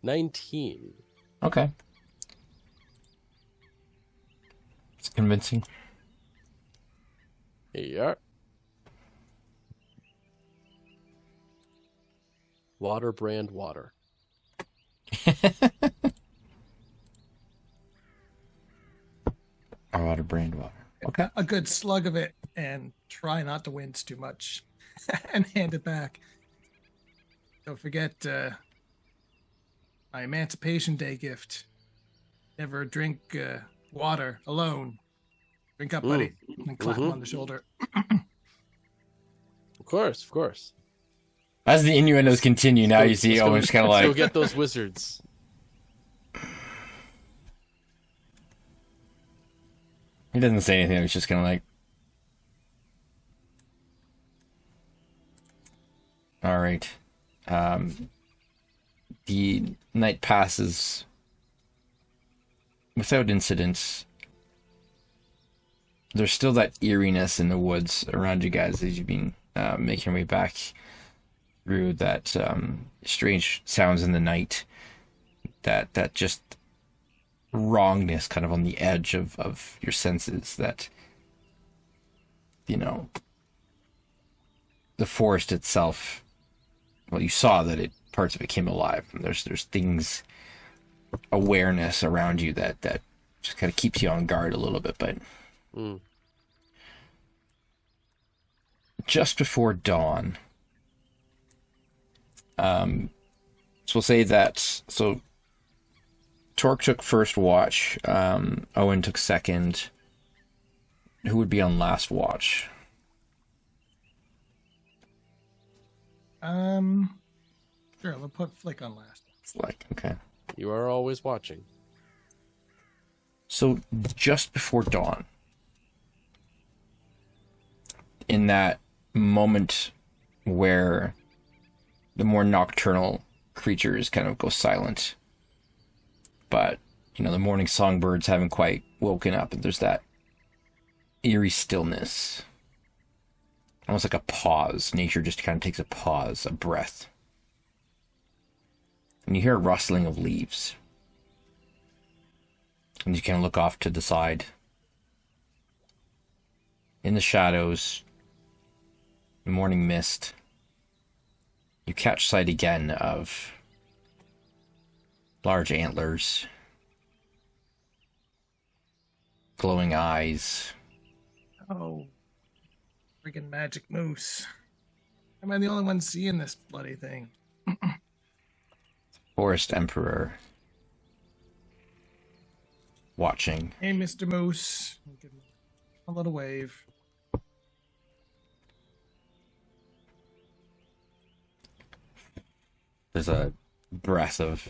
19. Okay. It's convincing. Here you are. Water brand water. Our water, brand water. Okay. A good slug of it, and try not to wince too much, and hand it back. Don't forget my Emancipation Day gift. Never drink water alone. Drink up, buddy. And clap him on the shoulder. Of course, of course. As the innuendos continue, now you see Owen just kind of Let's go like, get those wizards. he doesn't say anything. He's just kind of like, all right. The night passes without incidents. There's still that eeriness in the woods around you guys as you've been making your way back through that strange sounds in the night. That just wrongness kind of on the edge of your senses that, you know, the forest itself, well, you saw that parts of it came alive, and there's things, awareness around you that just kind of keeps you on guard a little bit. But just before dawn, so we'll say that, so Torque took first watch, Owen took second. Who would be on last watch? Sure, we'll put Flick on last. Flick, okay. You are always watching. So just before dawn, in that moment where the more nocturnal creatures kind of go silent, but, you know, the morning songbirds haven't quite woken up, and there's that eerie stillness, almost like a pause. Nature just kind of takes a pause, a breath, and you hear a rustling of leaves, and you can look off to the side. In the shadows, the morning mist, you catch sight again of large antlers, glowing eyes. Oh, freaking magic moose. Am I the only one seeing this bloody thing? Forest Emperor watching. Hey, Mr. Moose. Give him a little wave. There's a breath of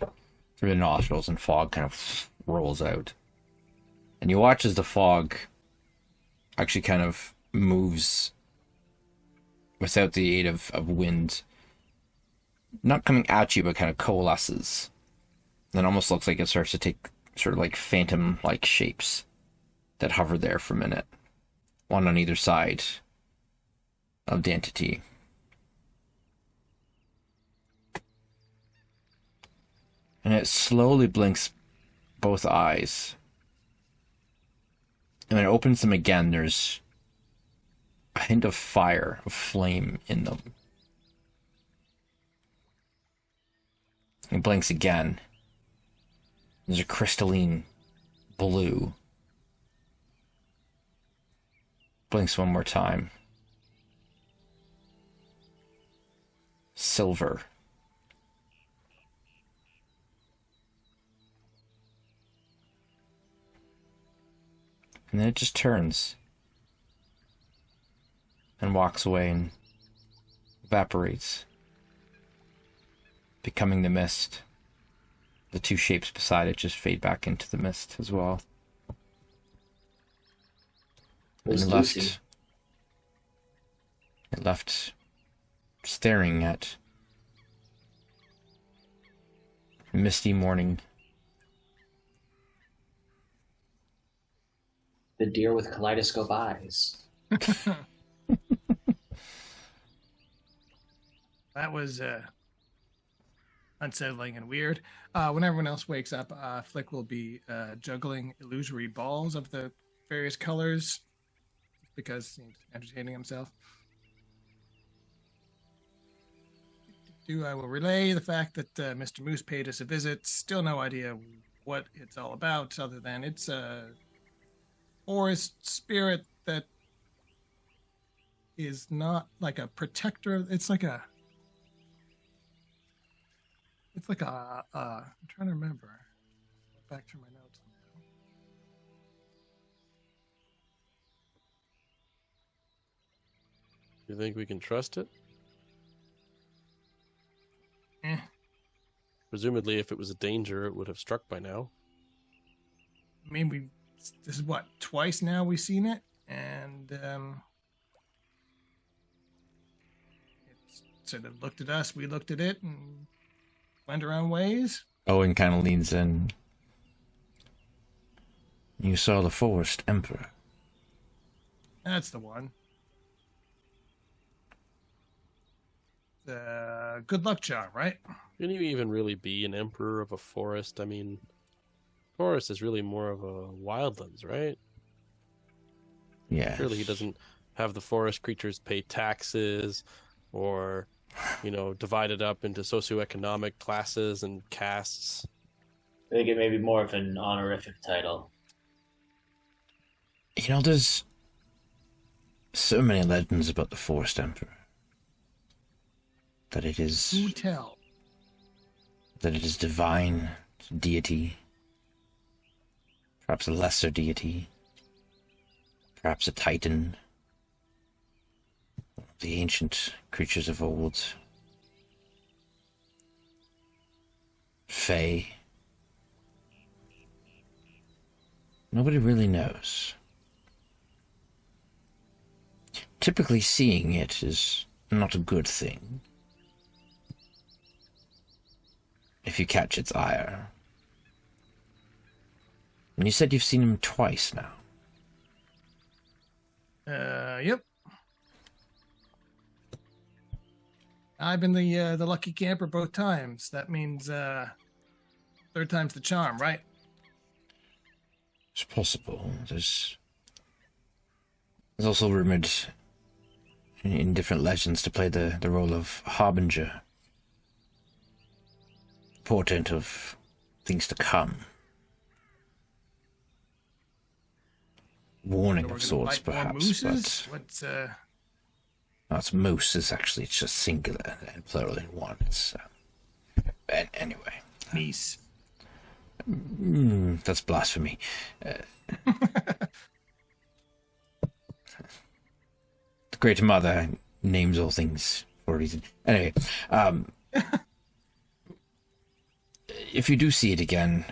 through the nostrils, and fog kind of rolls out. And you watch as the fog actually kind of moves without the aid of wind. Not coming at you, but kind of coalesces. And almost looks like it starts to take sort of like phantom-like shapes that hover there for a minute. One on either side of the entity. And it slowly blinks both eyes. And when it opens them again, there's a hint of fire, of flame in them. It blinks again. There's a crystalline blue. Blinks one more time. Silver. And then it just turns and walks away and evaporates, becoming the mist. The two shapes beside it just fade back into the mist as well. And it left staring at misty morning. The deer with kaleidoscope eyes. That was unsettling and weird. When everyone else wakes up, Flick will be juggling illusory balls of the various colors because he's entertaining himself. I will relay the fact that Mr. Moose paid us a visit. Still no idea what it's all about, other than it's a forest spirit that is not like a protector. It's like a. I'm trying to remember. Back to my notes. You think we can trust it? Presumably, if it was a danger, it would have struck by now. I mean, this is what, twice now we've seen it, and it sort of looked at us, we looked at it, and went our own ways. Owen kind of leans in. You saw the Forest Emperor. That's the one. The good luck charm, right? Can you even really be an emperor of a forest? I mean, forest is really more of a wildlands, right? Yeah. Surely he doesn't have the forest creatures pay taxes or, divide it up into socioeconomic classes and castes. I think it may be more of an honorific title. There's so many legends about the Forest Emperor. That it is... Who tell? That it is divine, deity. Perhaps a lesser deity. Perhaps a titan. The ancient creatures of old. Fae. Nobody really knows. Typically seeing it is not a good thing. If you catch its ire. And you said you've seen him twice now. Yep. I've been the lucky camper both times. That means third time's the charm, right? It's possible. There's also rumored in different legends to play the role of harbinger. Portent of things to come. Warning of sorts, perhaps, but... What's, That's moose is actually, it's just singular and plural in one. It's, anyway. Meese. That's blasphemy. The Great Mother names all things for a reason. Anyway, if you do see it again,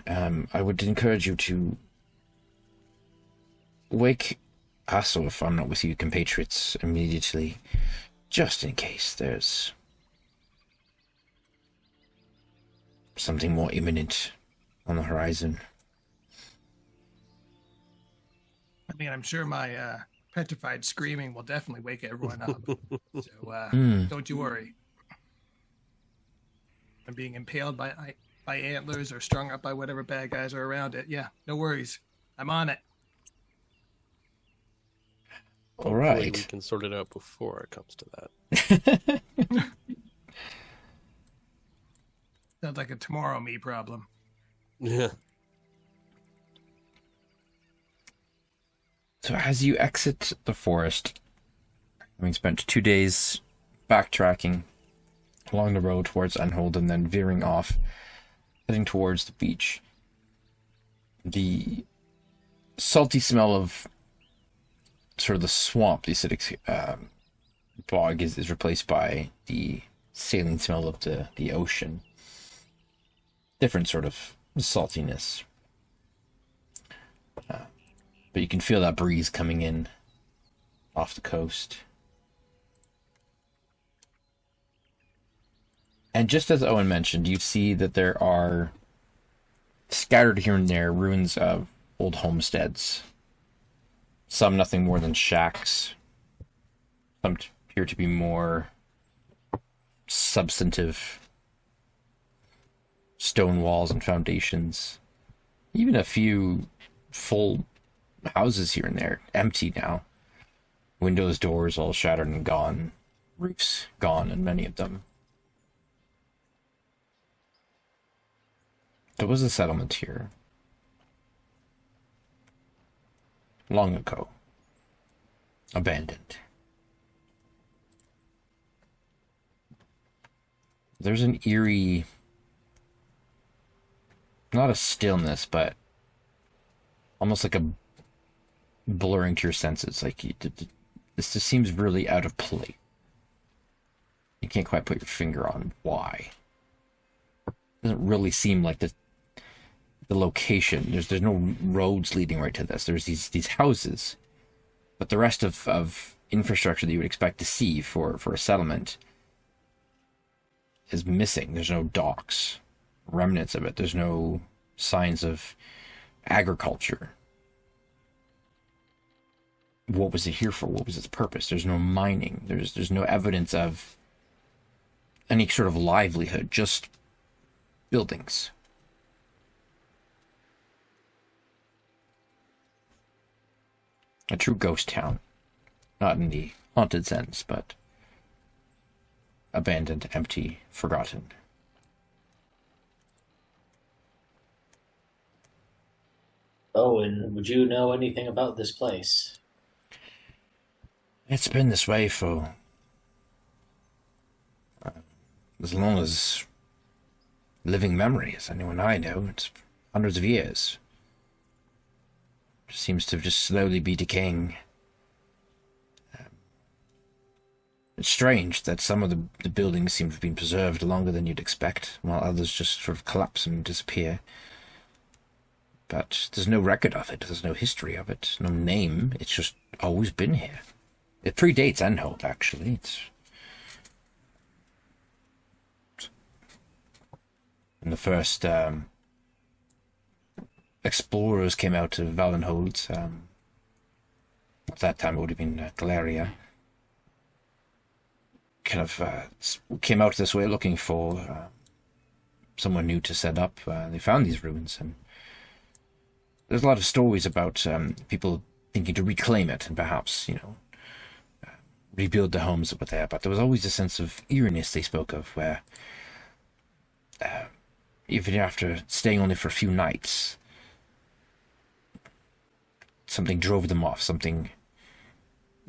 I would encourage you to wake us, or if I'm not with you, compatriots, immediately, just in case there's something more imminent on the horizon. I mean, I'm sure my petrified screaming will definitely wake everyone up. So don't you worry. I'm being impaled by by antlers or strung up by whatever bad guys are around it. Yeah, no worries. I'm on it. All Hopefully we right. can sort it out before it comes to that. Sounds like a tomorrow me problem. Yeah. So as you exit the forest, having spent 2 days backtracking along the road towards Unhold and then veering off, heading towards the beach, the salty smell of sort of the swamp, the acidic bog is replaced by the saline smell of the ocean. Different sort of saltiness. But you can feel that breeze coming in off the coast. And just as Owen mentioned, you see that there are scattered here and there ruins of old homesteads. Some nothing more than shacks. Some appear to be more substantive stone walls and foundations. Even a few full houses here and there, empty now. Windows, doors all shattered and gone. Roofs gone in many of them. There was a settlement here long ago. Abandoned. There's an eerie, not a stillness, but almost like a blurring to your senses. Like this just seems really out of place. You can't quite put your finger on why. It doesn't really seem like the location. There's no roads leading right to this. There's these houses, but the rest of infrastructure that you would expect to see for a settlement is missing. There's no docks, remnants of it. There's no signs of agriculture. What was it here for? What was its purpose? There's no mining. There's no evidence of any sort of livelihood, just buildings. A true ghost town. Not in the haunted sense, but abandoned, empty, forgotten. Oh, and would you know anything about this place? It's been this way for as long as living memory as anyone I know. It's hundreds of years. It seems to just slowly be decaying. It's strange that some of the buildings seem to have been preserved longer than you'd expect, while others just sort of collapse and disappear. But there's no record of it, there's no history of it, no name. It's just always been here. It predates Enhold, actually. It's when the first explorers came out of Valenhold. At that time, it would have been Galeria. Kind of came out this way looking for someone new to set up. They found these ruins, and there's a lot of stories about people thinking to reclaim it and perhaps, rebuild the homes that were there. But there was always a sense of eeriness they spoke of, where even after staying only for a few nights, something drove them off, something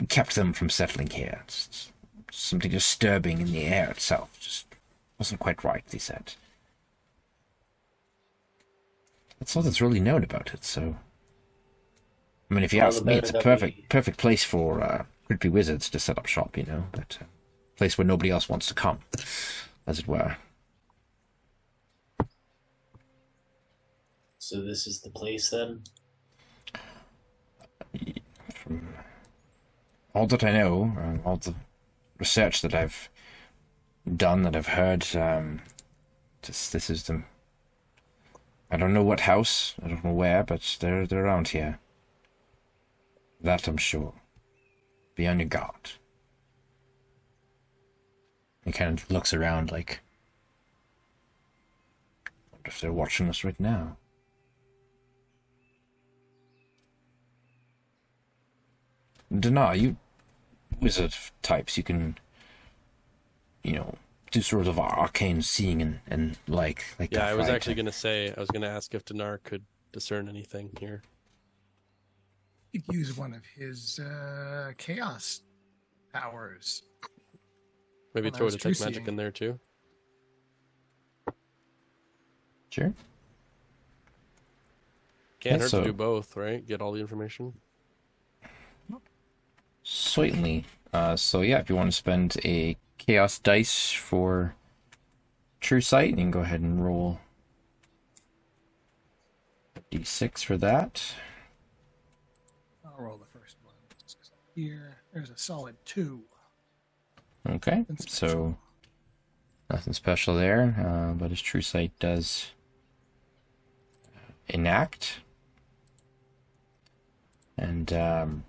kept them from settling here. It's something disturbing in the air itself. Just wasn't quite right, they said. That's all that's really known about it, so... I mean, if you ask me, it's a perfect place for creepy wizards to set up shop, but a place where nobody else wants to come, as it were. So this is the place, then? From all that I know, all the research that I've done, that I've heard, this is the... I don't know what house, I don't know where, but they're around here. That I'm sure. Be on your guard. He kind of looks around like, if they're watching us right now. Dana, you wizard types, you can, do sort of arcane seeing and like Yeah, that, I was right? actually going to say, I was going to ask if Dinar could discern anything here. He'd use one of his chaos powers. Maybe Well, that throw was detect true magic seeing. in there too. Sure. Can't Yeah, hurt so- to do both, right? Get all the information. Certainly. So yeah, if you want to spend a chaos dice for true sight, you can go ahead and roll d6 for that. I'll roll the first one. Here, there's a solid 2. Okay, Nothing so special. nothing special there, but his true sight does enact. And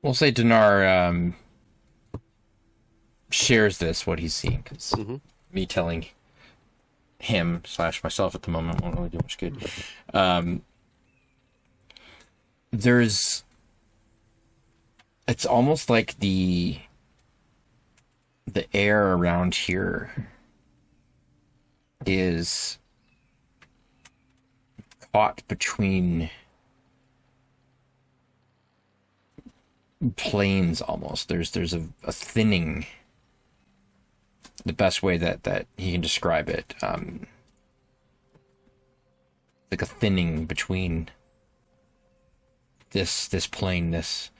we'll say Dinar shares what he's seeing, because me telling him / myself at the moment won't really do much good. It's almost like the air around here is caught between planes almost. There's a thinning, the best way that he can describe it, like a thinning between this plane, this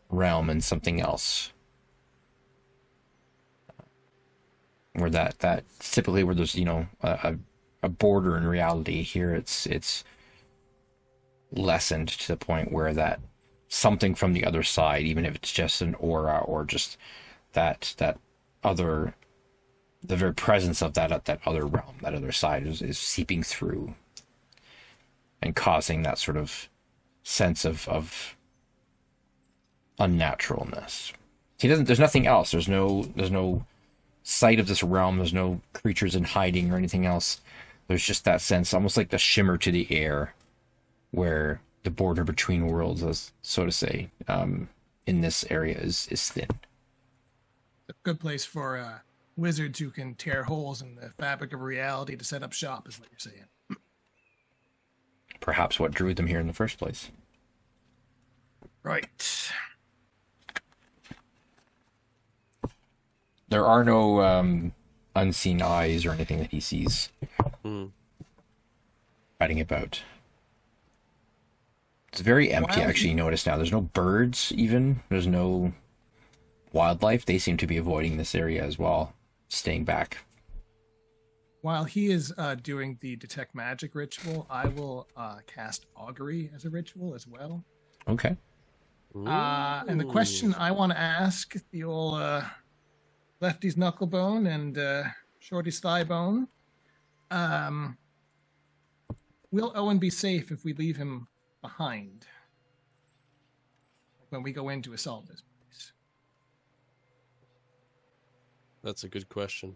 realm, and something else. Where that typically where there's a border in reality, here it's lessened to the point where that something from the other side, even if it's just an aura or just that other, the very presence of that other realm, that other side is seeping through and causing that sort of sense of unnaturalness. There's nothing else. There's no sight of this realm. There's no creatures in hiding or anything else. There's just that sense, almost like the shimmer to the air, where the border between worlds, as so to say, in this area is thin. A good place for wizards who can tear holes in the fabric of reality to set up shop, is what you're saying. Perhaps what drew them here in the first place. Right. There are no unseen eyes or anything that he sees riding about. It's very empty, actually, you notice now. There's no birds, even. There's no wildlife. They seem to be avoiding this area as well, staying back. While he is doing the detect magic ritual, I will cast augury as a ritual as well. Okay. And the question I want to ask the old lefty's knucklebone and shorty's thigh bone, will Owen be safe if we leave him behind when we go in to assault this place? That's a good question.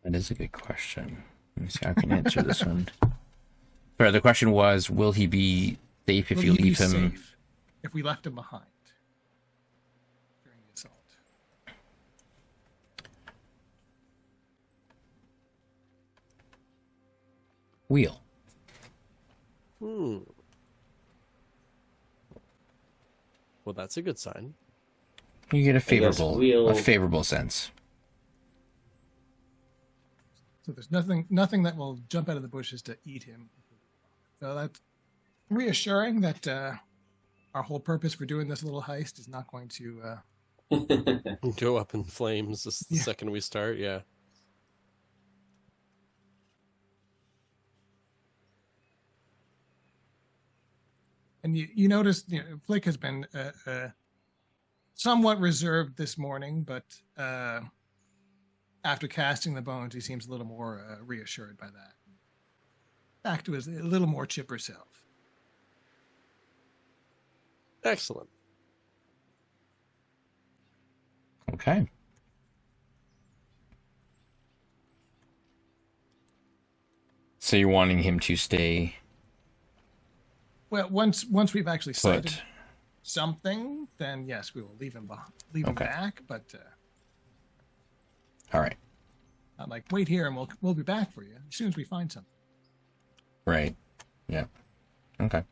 That is a good question. Let me see how I can answer this one. Sorry, the question was, will he be safe if Will you he be leave him? safe if we left him behind during the assault? Wheel. Well, that's a good sign. You get a favorable sense. So there's nothing that will jump out of the bushes to eat him. So that's reassuring that our whole purpose for doing this little heist is not going to Go up in flames the second we start, yeah. And you notice, Flick has been somewhat reserved this morning, but after casting the bones, he seems a little more reassured by that. Back to his a little more chipper self. Excellent. Okay. So you're wanting him to stay Well, once we've actually sighted put. something, then yes, we will leave him behind, leave him Okay. back. But All right. not like wait here and we'll be back for you as soon as we find something. Right. Yeah. Okay.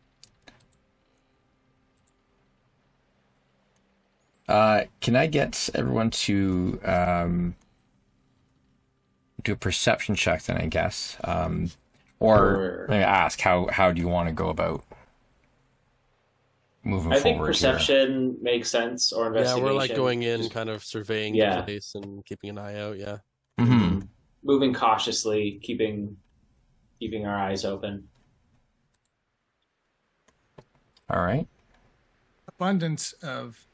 Can I get everyone to do a perception check then, I guess? Or Sure. let me ask, how do you want to go about moving I think forward perception makes sense, or Yeah, investigation. we're like going in, Just kind of surveying Yeah. the place and keeping an eye out. Yeah. here? Mm-hmm. moving cautiously, keeping our eyes open. All right. Abundance of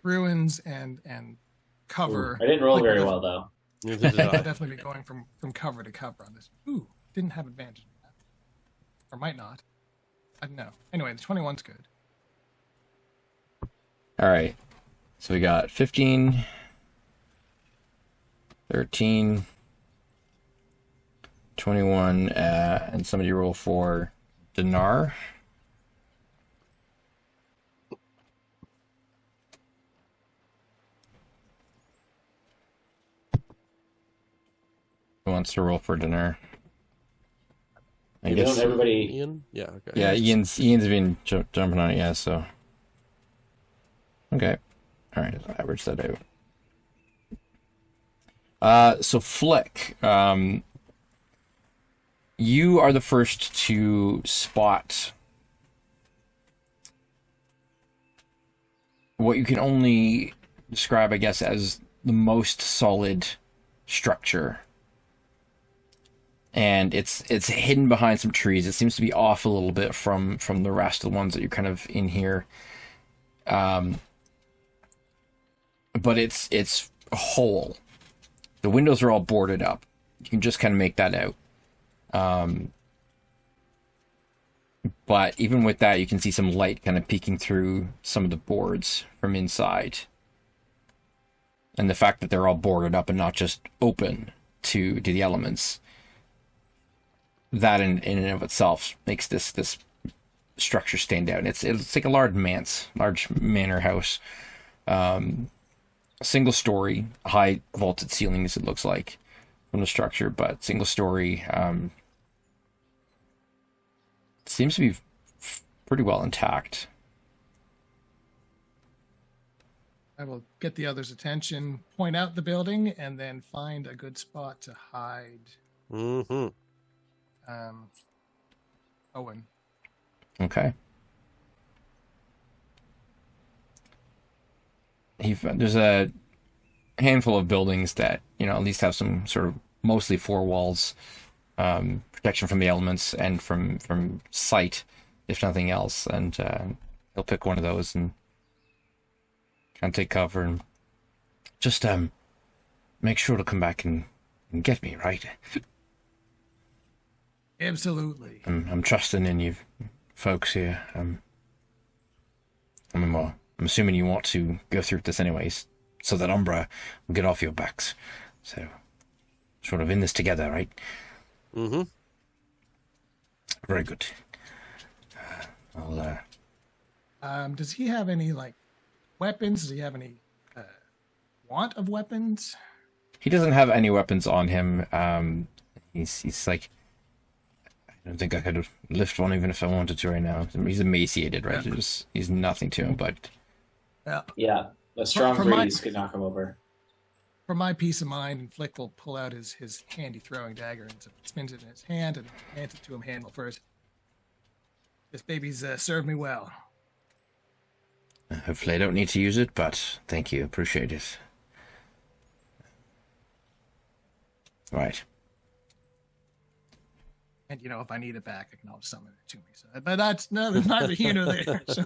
ruins and cover. I didn't roll Like, very we'll well though. Neither did I'll I. definitely be going from cover to cover on this. Ooh, didn't have advantage on that. Or might not. I don't know. Anyway, the 21's good. All right. So we got 15, 13, 21, and somebody roll for Dinar. Who wants to roll for Dinar? I You guess. don't everybody. Ian? Yeah, okay. Yeah, Ian's been jumping on it, yeah, so. Okay. Alright, I'll average that out. So Flick, you are the first to spot what you can only describe, I guess, as the most solid structure. And it's hidden behind some trees. It seems to be off a little bit from the rest of the ones that you're kind of in here. But it's a hole. The windows are all boarded up. You can just kind of make that out. But even with that, you can see some light kind of peeking through some of the boards from inside. And the fact that they're all boarded up and not just open to the elements, that in and of itself makes this structure stand out. It's like a large manor house, single story, high vaulted ceilings. It looks like from the structure, but single story. Seems to be pretty well intact. I will get the others' attention, point out the building, and then find a good spot to hide Mm-hmm. Owen. Okay. There's a handful of buildings that, at least have some sort of mostly four walls, protection from the elements and from sight, if nothing else. And he'll pick one of those and kind of take cover and just make sure to come back and get me, right? Absolutely. I'm trusting in you folks here. I'm assuming you want to go through this anyways, so that Umbra will get off your backs. So, sort of in this together, right? Mm-hmm. Very good. Does he have any weapons? Does he have any want of weapons? He doesn't have any weapons on him. He's like, I don't think I could lift one even if I wanted to right now. He's emaciated, right? Yeah. He's nothing to him, but Yeah, a strong For my- breeze could knock him over. For my peace of mind, and Flick will pull out his handy throwing dagger and spins it in his hand and hands it to him handle first. This baby's served me well. hopefully I don't need to use it, but thank you. Appreciate it. Right. And if I need it back, I can always summon it to me. So, but that's neither here nor there. So,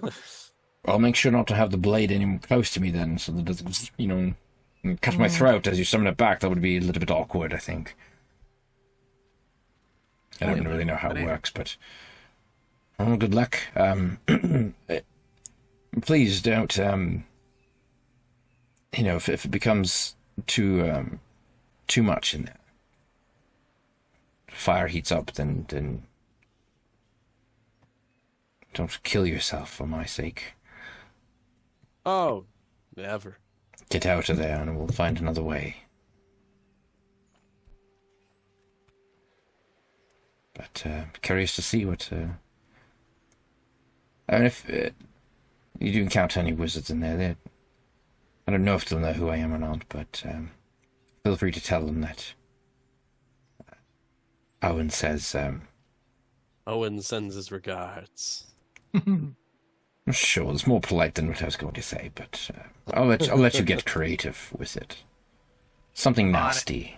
I'll make sure not to have the blade any close to me then, so that it doesn't, cut my throat as you summon it back. That would be a little bit awkward, I think. I don't really know how it works, but Well, good luck. Please don't, if it becomes too much in there, fire heats up, then don't kill yourself for my sake. Oh, never. Get out of there and we'll find another way. But curious to see what... if you do encounter any wizards in there, I don't know if they'll know who I am or not, but feel free to tell them that Owen says... Owen sends his regards. Sure, it's more polite than what I was going to say, but I'll let you get creative with it. Something nasty.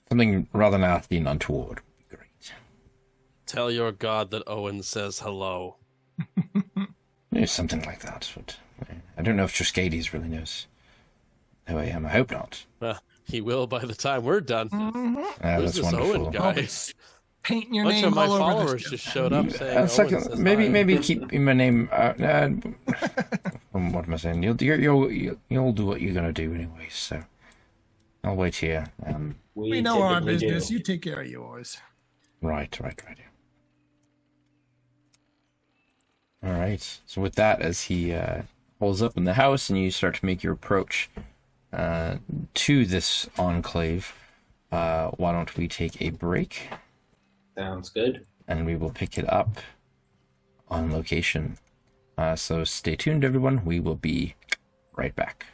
Something rather nasty and untoward would be great. Tell your god that Owen says hello. Yeah, something like that. But I don't know if Triskades really knows who I am. I hope not. He will by the time we're done. That's Who's this wonderful. Owen guy? Painting your A bunch name of my all over followers this just showed up saying Owen second, says maybe hi. keep my name. What am I saying? You'll do what you're gonna do anyway. So I'll wait here. We know our typically business. do. You take care of yours. Right. All right. So with that, as he holds up in the house, and you start to make your approach to this enclave, why don't we take a break? Sounds good. And we will pick it up on location. So stay tuned, everyone. We will be right back.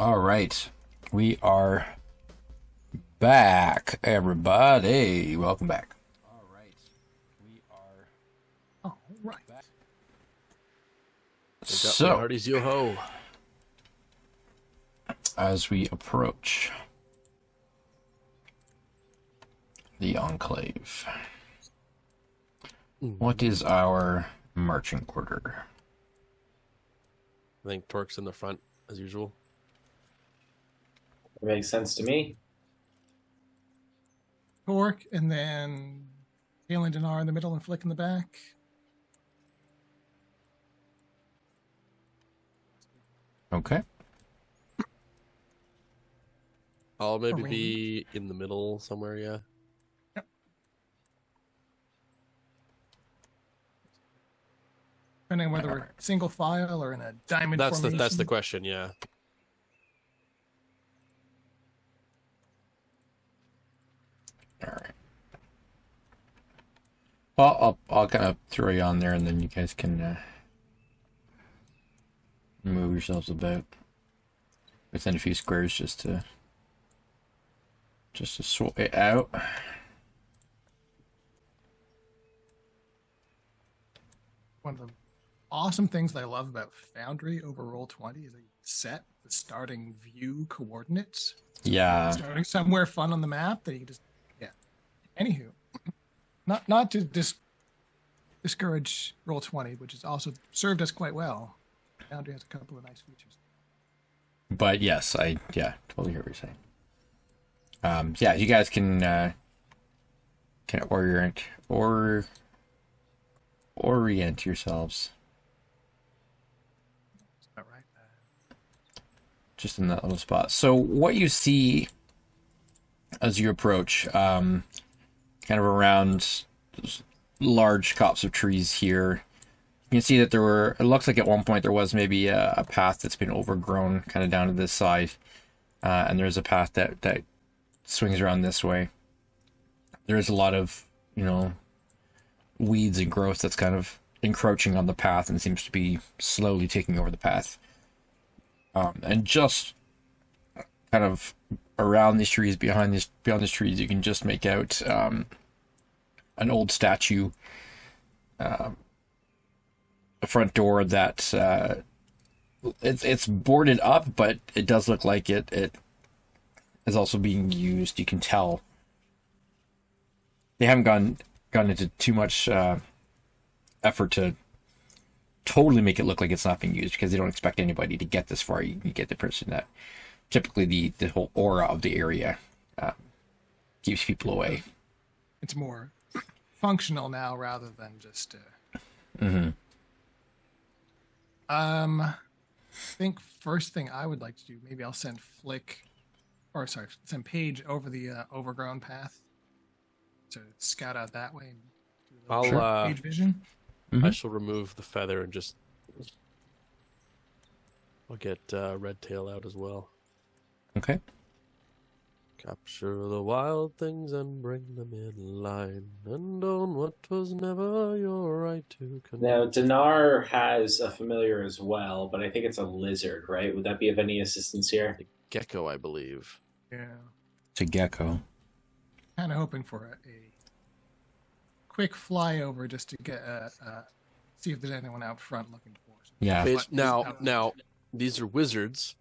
All right. We are back, everybody. Welcome back. All right. We are All right. So, Hardy's yo-ho. as we approach the Enclave, what is our marching order? I think Torque's in the front, as usual. That makes sense to me. Torque, and then Tail and Dinar in the middle and Flick in the back. Okay. I'll maybe Arrangement. be in the middle somewhere, yeah. Depending on whether we're single file or in a diamond formation. That's the question, yeah. All right. Well, I'll kind of throw you on there, and then you guys can move yourselves about within a few squares just to sort it out. One of the awesome things that I love about Foundry over Roll20 is that you set the starting view coordinates. Yeah. Starting somewhere fun on the map that you can just, yeah. Anywho, not to discourage Roll20, which has also served us quite well. Foundry has a couple of nice features. But yes, totally hear what you're saying. Yeah, you guys can orient yourselves About right. just in that little spot. So what you see as you approach, kind of around those large copse of trees here, you can see that it looks like at one point there was maybe a path that's been overgrown kind of down to this side. And there's a path that swings around this way. There's a lot of, weeds and growth that's kind of encroaching on the path and seems to be slowly taking over the path. And just kind of around these trees, beyond these trees, you can just make out an old statue, a front door that it's boarded up, but it does look like it is also being used. You can tell they haven't gone into too much effort to totally make it look like it's not being used, because they don't expect anybody to get this far. You get the person that typically the whole aura of the area keeps people away. It's more functional now rather than just. I think first thing I would like to do, maybe I'll send send Paige over the overgrown path to scout out that way and do a little Paige vision. I shall remove the feather and I'll get Red Tail out as well. Okay. Capture the wild things and bring them in line, and own what was never your right to condemn. Now, Dinar has a familiar as well, but I think it's a lizard, right? Would that be of any assistance here? The gecko, I believe. Yeah. It's a gecko. Kind of hoping for a quick flyover just to get see if there's anyone out front looking for us. Yeah. Now, these are wizards.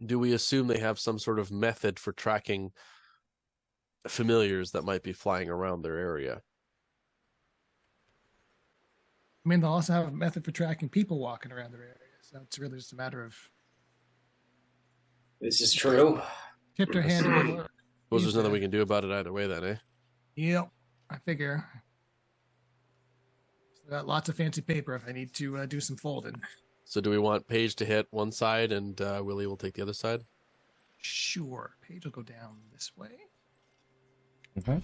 Do we assume they have some sort of method for tracking familiars that might be flying around their area? I mean, they'll also have a method for tracking people walking around their area, so it's really just a matter of This is true. tipped her hand. Well, there's nothing we can do about it either way, then, eh? Yep, I figure. Still got lots of fancy paper if I need to do some folding. So do we want Paige to hit one side and Willie will take the other side? Sure. Paige will go down this way. Okay. I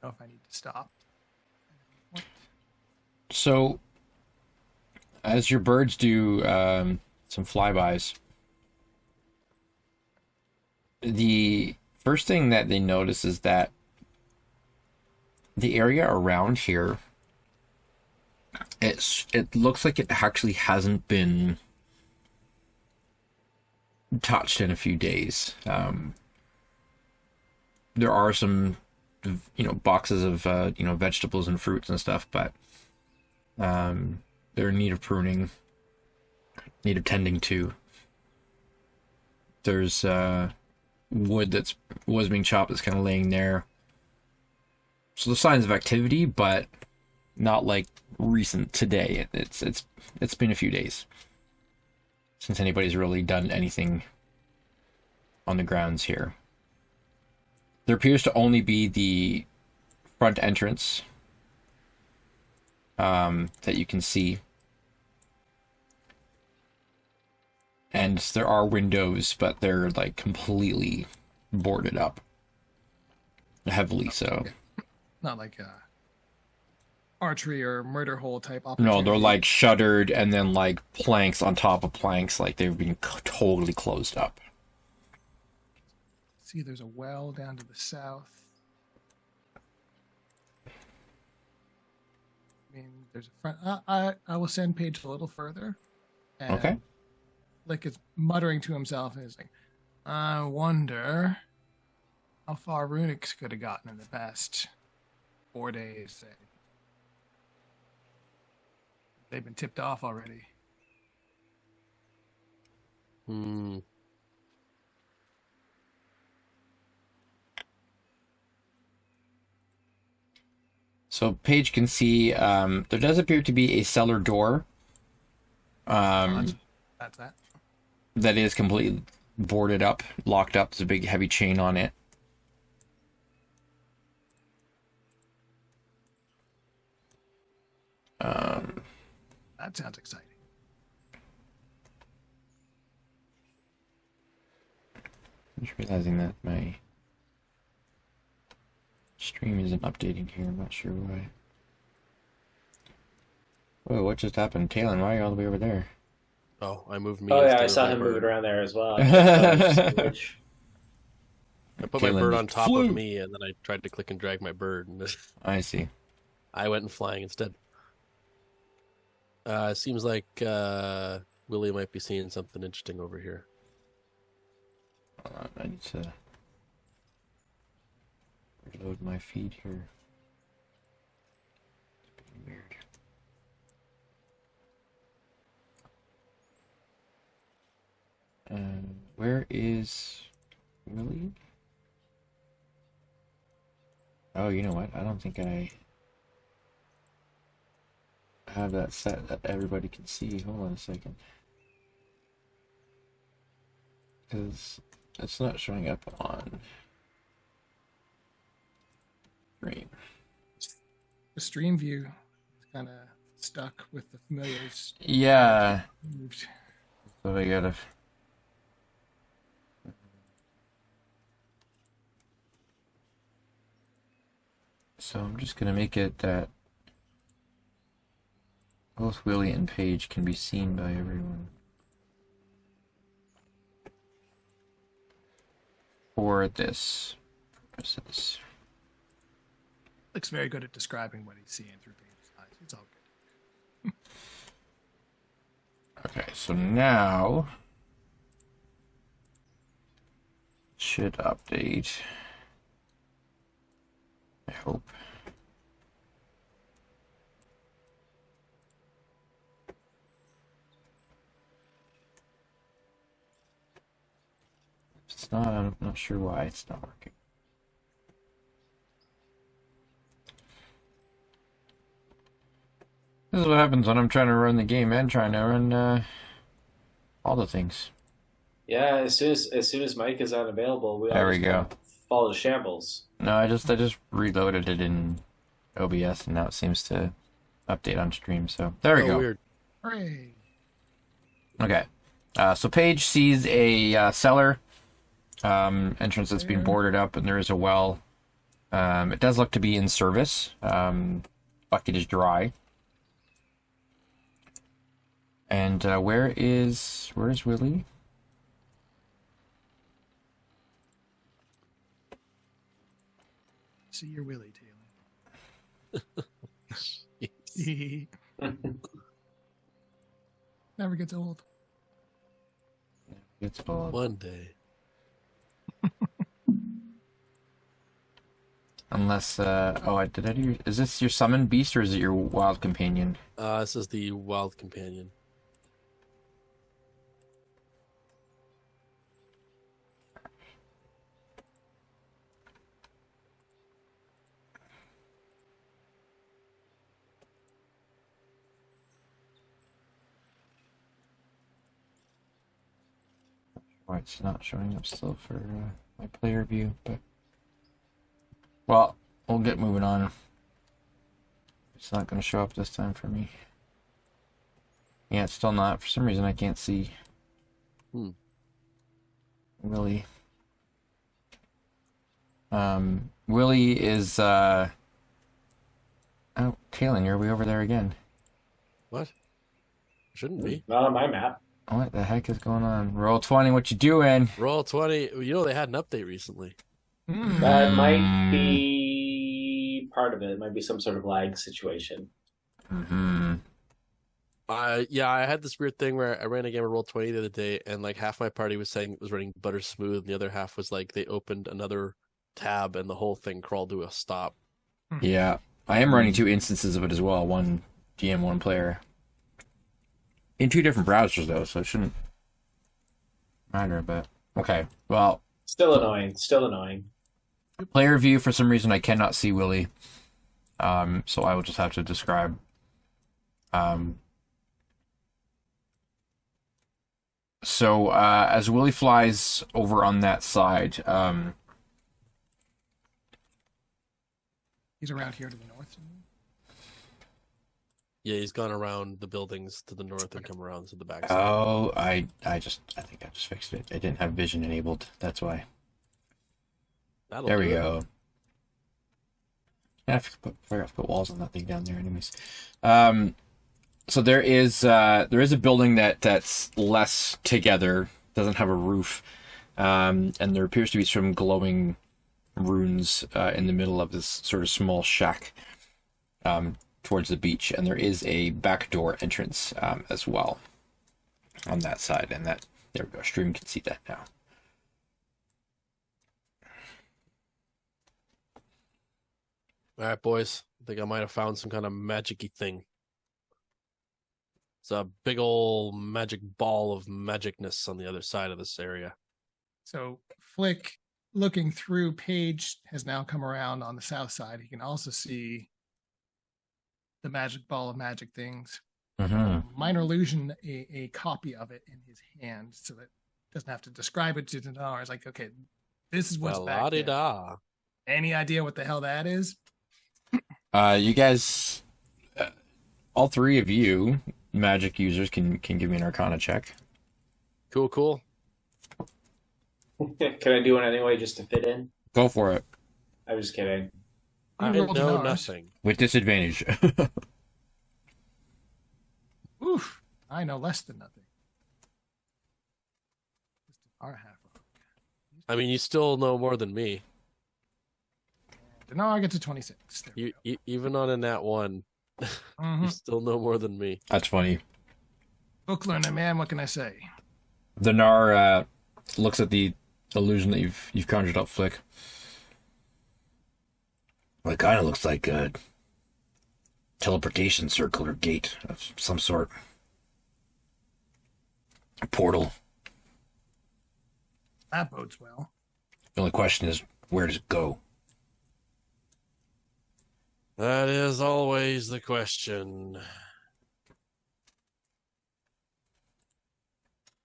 don't know if I need to stop. So, as your birds do some flybys, the first thing that they notice is that the area around here it looks like it actually hasn't been touched in a few days. There are some, boxes of vegetables and fruits and stuff, but they're in need of pruning, need of tending to. There's wood that was being chopped that's kind of laying there. So there's signs of activity, but not like recent today. It's been a few days since anybody's really done anything on the grounds here. There appears to only be the front entrance that you can see. And there are windows, but they're like completely boarded up. Heavily so. Not like a archery or murder hole type opportunity. No, they're like shuttered and then like planks on top of planks, like they've been totally closed up. See, there's a well down to the south. I mean, there's a front. I will send Paige a little further. And Okay. Lick is muttering to himself and he's like, I wonder how far Runix could have gotten in the past 4 days. Say. They've been tipped off already. Hmm. So Paige can see there does appear to be a cellar door. That's that. That is completely boarded up, locked up. There's a big heavy chain on it. That sounds exciting. I'm just realizing that my stream isn't updating here. I'm not sure why. Whoa, what just happened? Talon, why are you all the way over there? Oh, I moved me. Oh yeah, I instead saw of my him bird. moving around there as well. I put Talon my bird just on top flew. of me, and then I tried to click and drag my bird, and I see. I went flying instead. Seems like Willie might be seeing something interesting over here. Hold on, I need to reload my feed here. It's being weird. Where is Willie? Oh, you know what? I don't think I have that set that everybody can see. Hold on a second. Because it's not showing up on stream. The stream view is kind of stuck with the familiars. Yeah. Moved. So I gotta. So I'm just gonna make it that both Willie and Paige can be seen by everyone. For this purposes. Looks very good at describing what he's seeing through Paige's eyes. It's all good. Okay, so now it should update. I hope. If it's not, I'm not sure why it's not working. This is what happens when I'm trying to run the game and trying to run all the things. Yeah, as soon as Mike is unavailable, There we go. Follow the shambles. No, I just reloaded it in OBS and now it seems to update on stream. So there we go. Weird. Hooray! Okay. So Paige sees a cellar entrance that's been boarded up, and there is a well. It does look to be in service. Bucket is dry. And where is Willie? See your Willie, Taylor. Never gets old. It's all... One day. Unless, did I do... Is this your summon beast or is it your wild companion? This is the wild companion. Why it's not showing up still for my player view, but... Well, we'll get moving on. It's not going to show up this time for me. Yeah, it's still not. For some reason, I can't see Willie. Willie is... Oh, Kalen, you're way over there again. What? Shouldn't be. Not on my map. What the heck is going on? Roll 20, what you doing? Roll 20. You know, they had an update recently. That might be part of it. It might be some sort of lag situation. Mm-hmm. Yeah, I had this weird thing where I ran a game of Roll20 the other day, and like half my party was saying it was running butter smooth, and the other half was like they opened another tab and the whole thing crawled to a stop. Yeah, I am running 2 instances of it as well. One DM, one player. In 2 different browsers though, so it shouldn't matter. But okay, well, still annoying. Still annoying. Player view, for some reason I cannot see Willie, so I will just have to describe. So as Willie flies over on that side, He's around here to the north. Yeah, he's gone around the buildings to the north and come around to the back side. oh, I think I just fixed it. I didn't have vision enabled. That's why. That'll There we do it. go. Yeah, I forgot to put walls on that thing down there anyways. So there is a building that's less together, doesn't have a roof, and there appears to be some glowing runes in the middle of this sort of small shack towards the beach, and there is a backdoor entrance as well on that side, and that, there we go, stream can see that now. All right, boys. I think I might have found some kind of magic-y thing. It's a big old magic ball of magicness on the other side of this area. So Flick, looking through, Page has now come around on the south side. He can also see the magic ball of magic things. Mm-hmm. Minor illusion, a copy of it in his hand, so that doesn't have to describe it to the knowledge. Like, okay, this is what's back there. La-di-da. Any idea what the hell that is? You guys, all 3 of you magic users can give me an Arcana check. Cool, cool. Can I do one anyway just to fit in? Go for it. I'm just kidding. I rolled know an ours. nothing. With disadvantage. Oof, I know less than nothing. Just our half. I mean, you still know more than me. No, I get to 26. There we You even on a nat 1, go. you still know more than me. That's funny. Book learner, man. What can I say? The Nar looks at the illusion that you've conjured up, Flick. Well, it kind of looks like a teleportation circle or gate of some sort. A portal. That bodes well. The only question is, where does it go? That is always the question.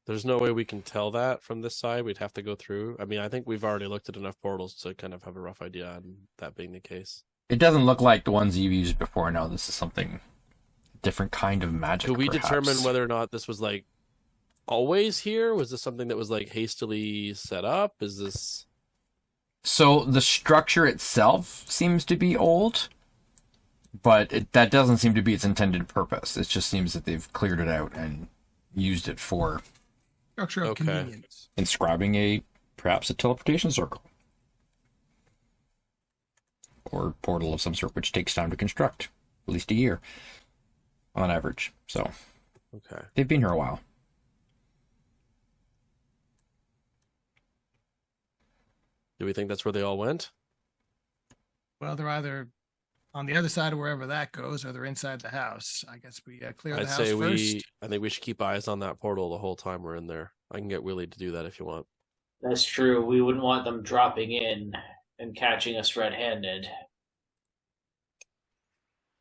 There's no way we can tell that from this side. We'd have to go through. I mean, I think we've already looked at enough portals to kind of have a rough idea on that being the case. It doesn't look like the ones you've used before. No, this is something different kind of magic. Could we perhaps. determine whether or not this was like always here? Was this something that was like hastily set up? Is this... So the structure itself seems to be old, but that doesn't seem to be its intended purpose. It just seems that they've cleared it out and used it for Structure of Okay. convenience. inscribing perhaps a teleportation circle. Or portal of some sort, which takes time to construct. At least a year. on average. So Okay. they've been here a while. Do we think that's where they all went? Well, they're either on the other side of wherever that goes, or they're inside the house. I guess we clear the I'd house say first. I think we should keep eyes on that portal the whole time we're in there. I can get Willie to do that if you want. That's true. We wouldn't want them dropping in and catching us red-handed.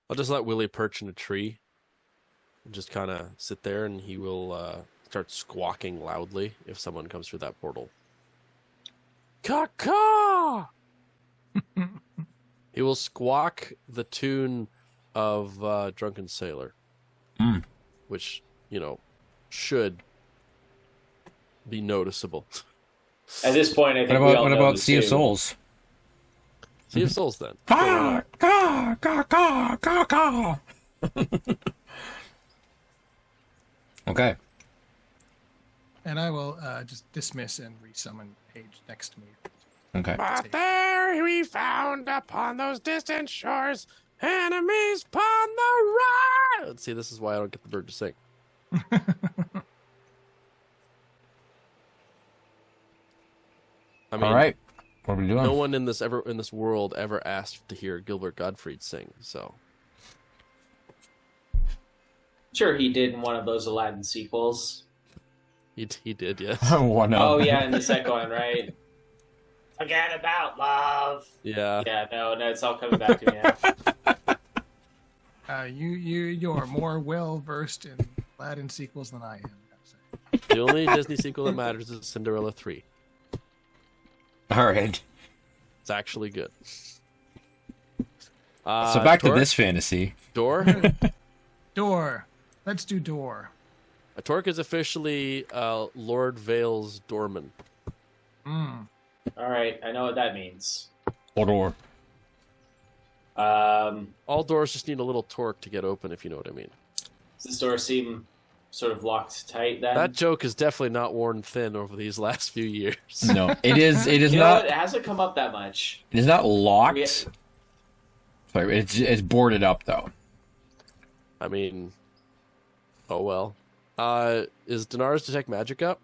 I'll just let Willie perch in a tree and just kind of sit there, and he will start squawking loudly if someone comes through that portal. Caw-caw! He will squawk the tune of Drunken Sailor, which, should be noticeable. At this point, I think What about Sea of Souls? Sea of Souls, then. Caw, caw, caw, caw, caw, caw. Okay. And I will just dismiss and resummon Paige next to me. Okay. But there we found upon those distant shores enemies upon the right. Let's see, this is why I don't get the bird to sing. I mean, All right. What are we doing? no one in this world ever asked to hear Gilbert Gottfried sing. So Sure, he did in one of those Aladdin sequels. he did, yes. One of. Oh yeah, in the second one, right? Forget about love. Yeah. Yeah, no, it's all coming back to me now. You're more well versed in Aladdin sequels than I am. The only Disney sequel that matters is Cinderella 3. All right. It's actually good. So back to Torque? this fantasy. Door. Door. Let's do door. Torque is officially Lord Vale's doorman. All right, I know what that means. Or All doors just need a little torque to get open, if you know what I mean. Does this door seem sort of locked tight then? That joke is definitely not worn thin over these last few years. no, it is. It is You know not. what? It hasn't come up that much. It is not locked. Yeah. Sorry, it's boarded up though. I mean, oh well. Is Dinar's Detect Magic up?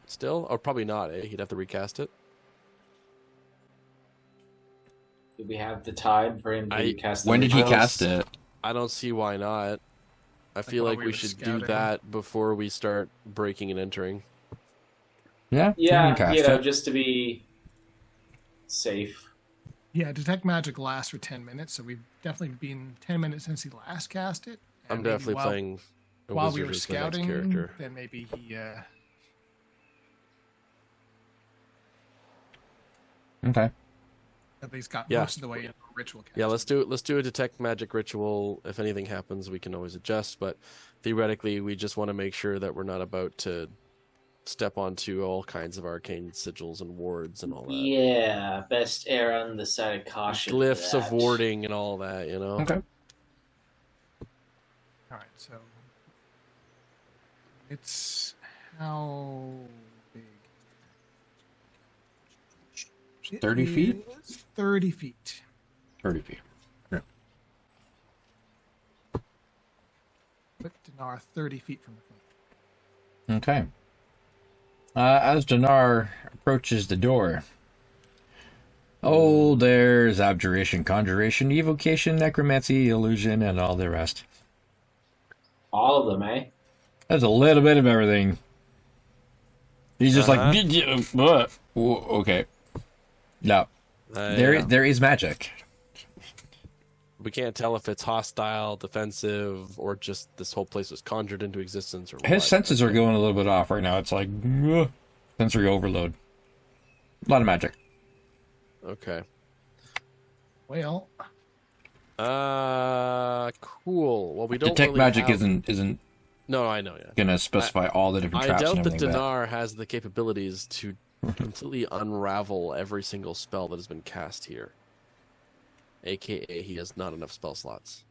Still? Or probably not, eh? He'd have to recast it. Do we have the time for him to cast? When did he I don't cast s- it? I don't see why not. I feel while like we we were should do scouting. that before we start breaking and entering. Yeah. he Yeah, can cast it. just to be safe. Yeah, detect magic lasts for 10 minutes, so we've definitely been 10 minutes since he last cast it. I'm And maybe definitely playing a while wizard we were as my next scouting. character. Then maybe he Okay. at least got Yeah. most of the way into ritual casting. Yeah, let's do a detect magic ritual. If anything happens, we can always adjust, but theoretically we just want to make sure that we're not about to step onto all kinds of arcane sigils and wards and all that. Yeah, best err on the side of caution. for Glyphs of that. warding and all that, you know. Okay. All right, so it's how big? 30 feet? 30 feet. 30 feet. Yeah. Put Dinar 30 feet from the front. Okay. As Dinar approaches the door, there's abjuration, conjuration, evocation, necromancy, illusion, and all the rest. All of them, eh? There's a little bit of everything. He's just Uh-huh. like, okay. No, Yeah. there is magic. We can't tell if it's hostile, defensive, or just this whole place was conjured into existence. Or His what. senses are going a little bit off right now. It's like sensory overload. A lot of magic. Okay. Well, Cool. Well, we don't. Detect really magic have... isn't No, I know. Yeah. gonna specify all the different I traps doubt and that everything. Dinar has the capabilities to completely unravel every single spell that has been cast here. AKA, he has not enough spell slots.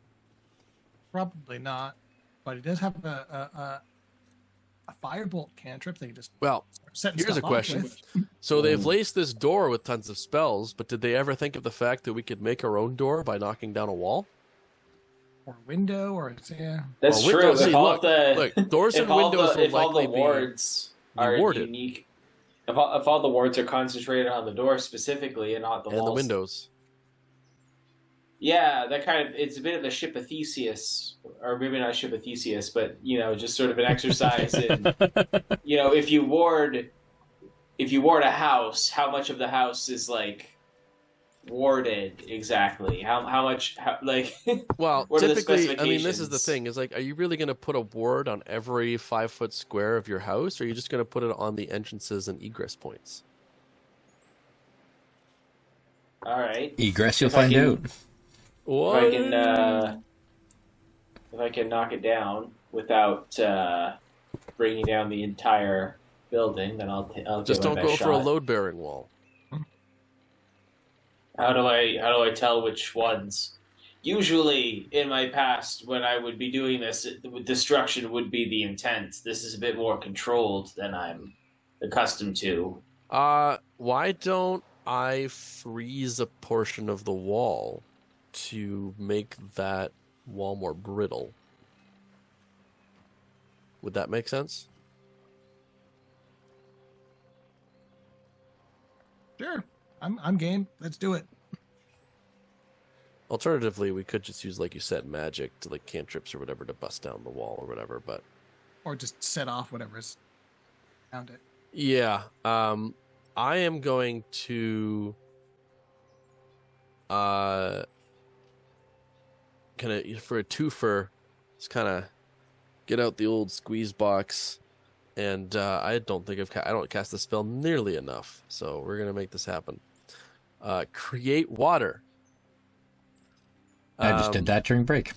probably not. But he does have a firebolt cantrip that he just Well, set here's a stuff off question. with. So they've laced this door with tons of spells, but did they ever think of the fact that we could make our own door by knocking down a wall? or window, or yeah. That's Well, true. windows- If see, all look, the look, doors if and all windows the will if all the likely wards be are warded. unique, if all the wards are concentrated on the door specifically and not the and the walls, windows. yeah, that kind of it's a bit of the ship of Theseus, or maybe not ship of Theseus, but just sort of an exercise in if you ward a house, how much of the house is like warded exactly? How much like Well, what are the typically, I mean, this is the specifications? thing: is like, are you really going to put a ward on every 5-foot square of your house, or are you just going to put it on the entrances and egress points? All right, Egress, you'll If I find can- out. What? if I can knock it down without bringing down the entire building, then I'll Just give my don't best go for a shot. load-bearing wall. How do I tell which ones? Usually, in my past, when I would be doing this, destruction would be the intent. This is a bit more controlled than I'm accustomed to. Why don't I freeze a portion of the wall to make that wall more brittle? Would that make sense? Sure, I'm game. Let's do it. Alternatively, we could just use, like you said, magic to like cantrips or whatever to bust down the wall or whatever. But Or just set off whatever's around it. yeah, I am going to kind of for a twofer, just kind of get out the old squeeze box, and I don't think I don't cast the spell nearly enough, so we're gonna make this happen. Create water. I just did that during break.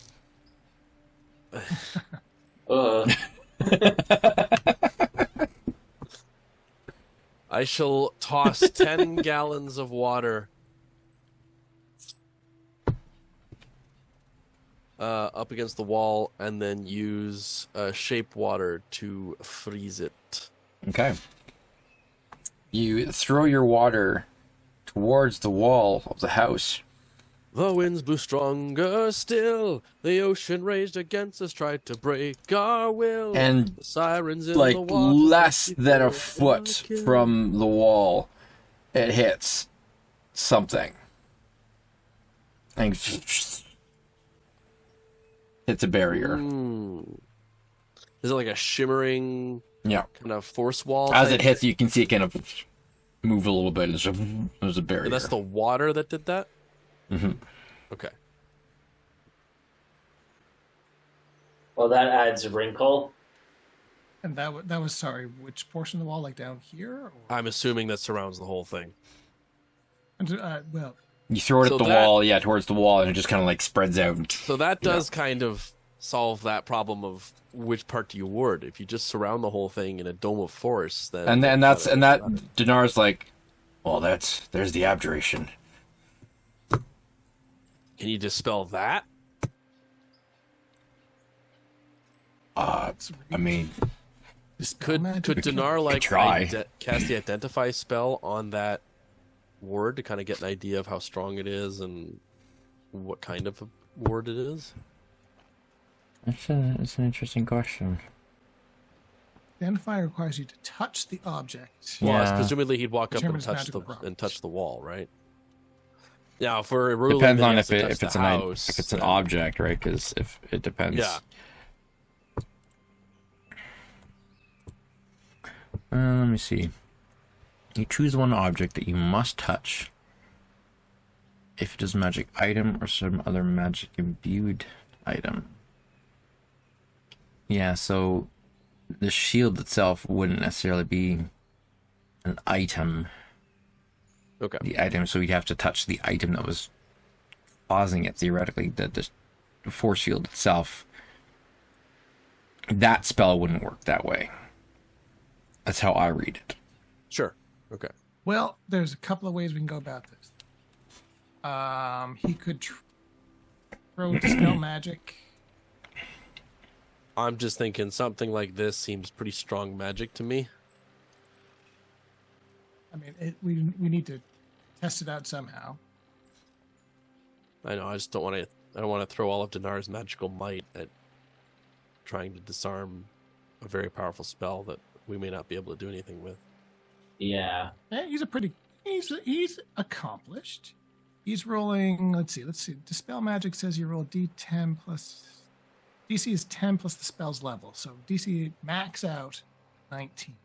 I shall toss 10 gallons of water up against the wall and then use shape water to freeze it. Okay. You throw your water towards the wall of the house. The winds blew stronger still. The ocean raged against us, tried to break our will. And the sirens in like the water. less than a foot from the wall, it hits something. And hits a barrier. Is it like a shimmering Yeah. kind of force wall? As type? it hits, you can see it kind of move a little bit. There's a barrier. And that's the water that did that? Mm-hmm. Okay. Well, that adds a wrinkle. And that was sorry, which portion of the wall, like down here? Or, I'm assuming that surrounds the whole thing. well, You throw it So at the that- wall, yeah, towards the wall, and it just kind of like spreads out. So that does kind of solve that problem of which part do you ward. If you just surround the whole thing in a dome of force, then And Dinar's like, well, there's the abjuration. can you dispel that? I mean, dispel magic. Could Dinar like try. cast the identify spell on that ward to kind of get an idea of how strong it is and what kind of a ward it is? that's an interesting question. Identify requires you to touch the object. Well, Yeah. presumably he'd walk up and Determines magical properties. touch the wall, right? Now, for a ruling, Depends that he on has to touch if the it's house, if it's an then- object, right? Because if it depends. Yeah. Let me see. You choose one object that you must touch. If it is a magic item or some other magic imbued item. Yeah, so the shield itself wouldn't necessarily be an item. Okay. The item, so you'd have to touch the item that was causing it, theoretically. The force field itself. That spell wouldn't work that way. That's how I read it. Sure. Okay. Well, there's a couple of ways we can go about this. He could throw dispel magic. I'm just thinking something like this seems pretty strong magic to me. I mean, we need to test it out somehow. I know. I just don't want to I don't want to throw all of Dinar's magical might at trying to disarm a very powerful spell that we may not be able to do anything with. Yeah. He's he's accomplished. He's rolling. Let's see. Dispel magic says you roll D10 plus. DC is 10 plus the spell's level, so DC max out 19.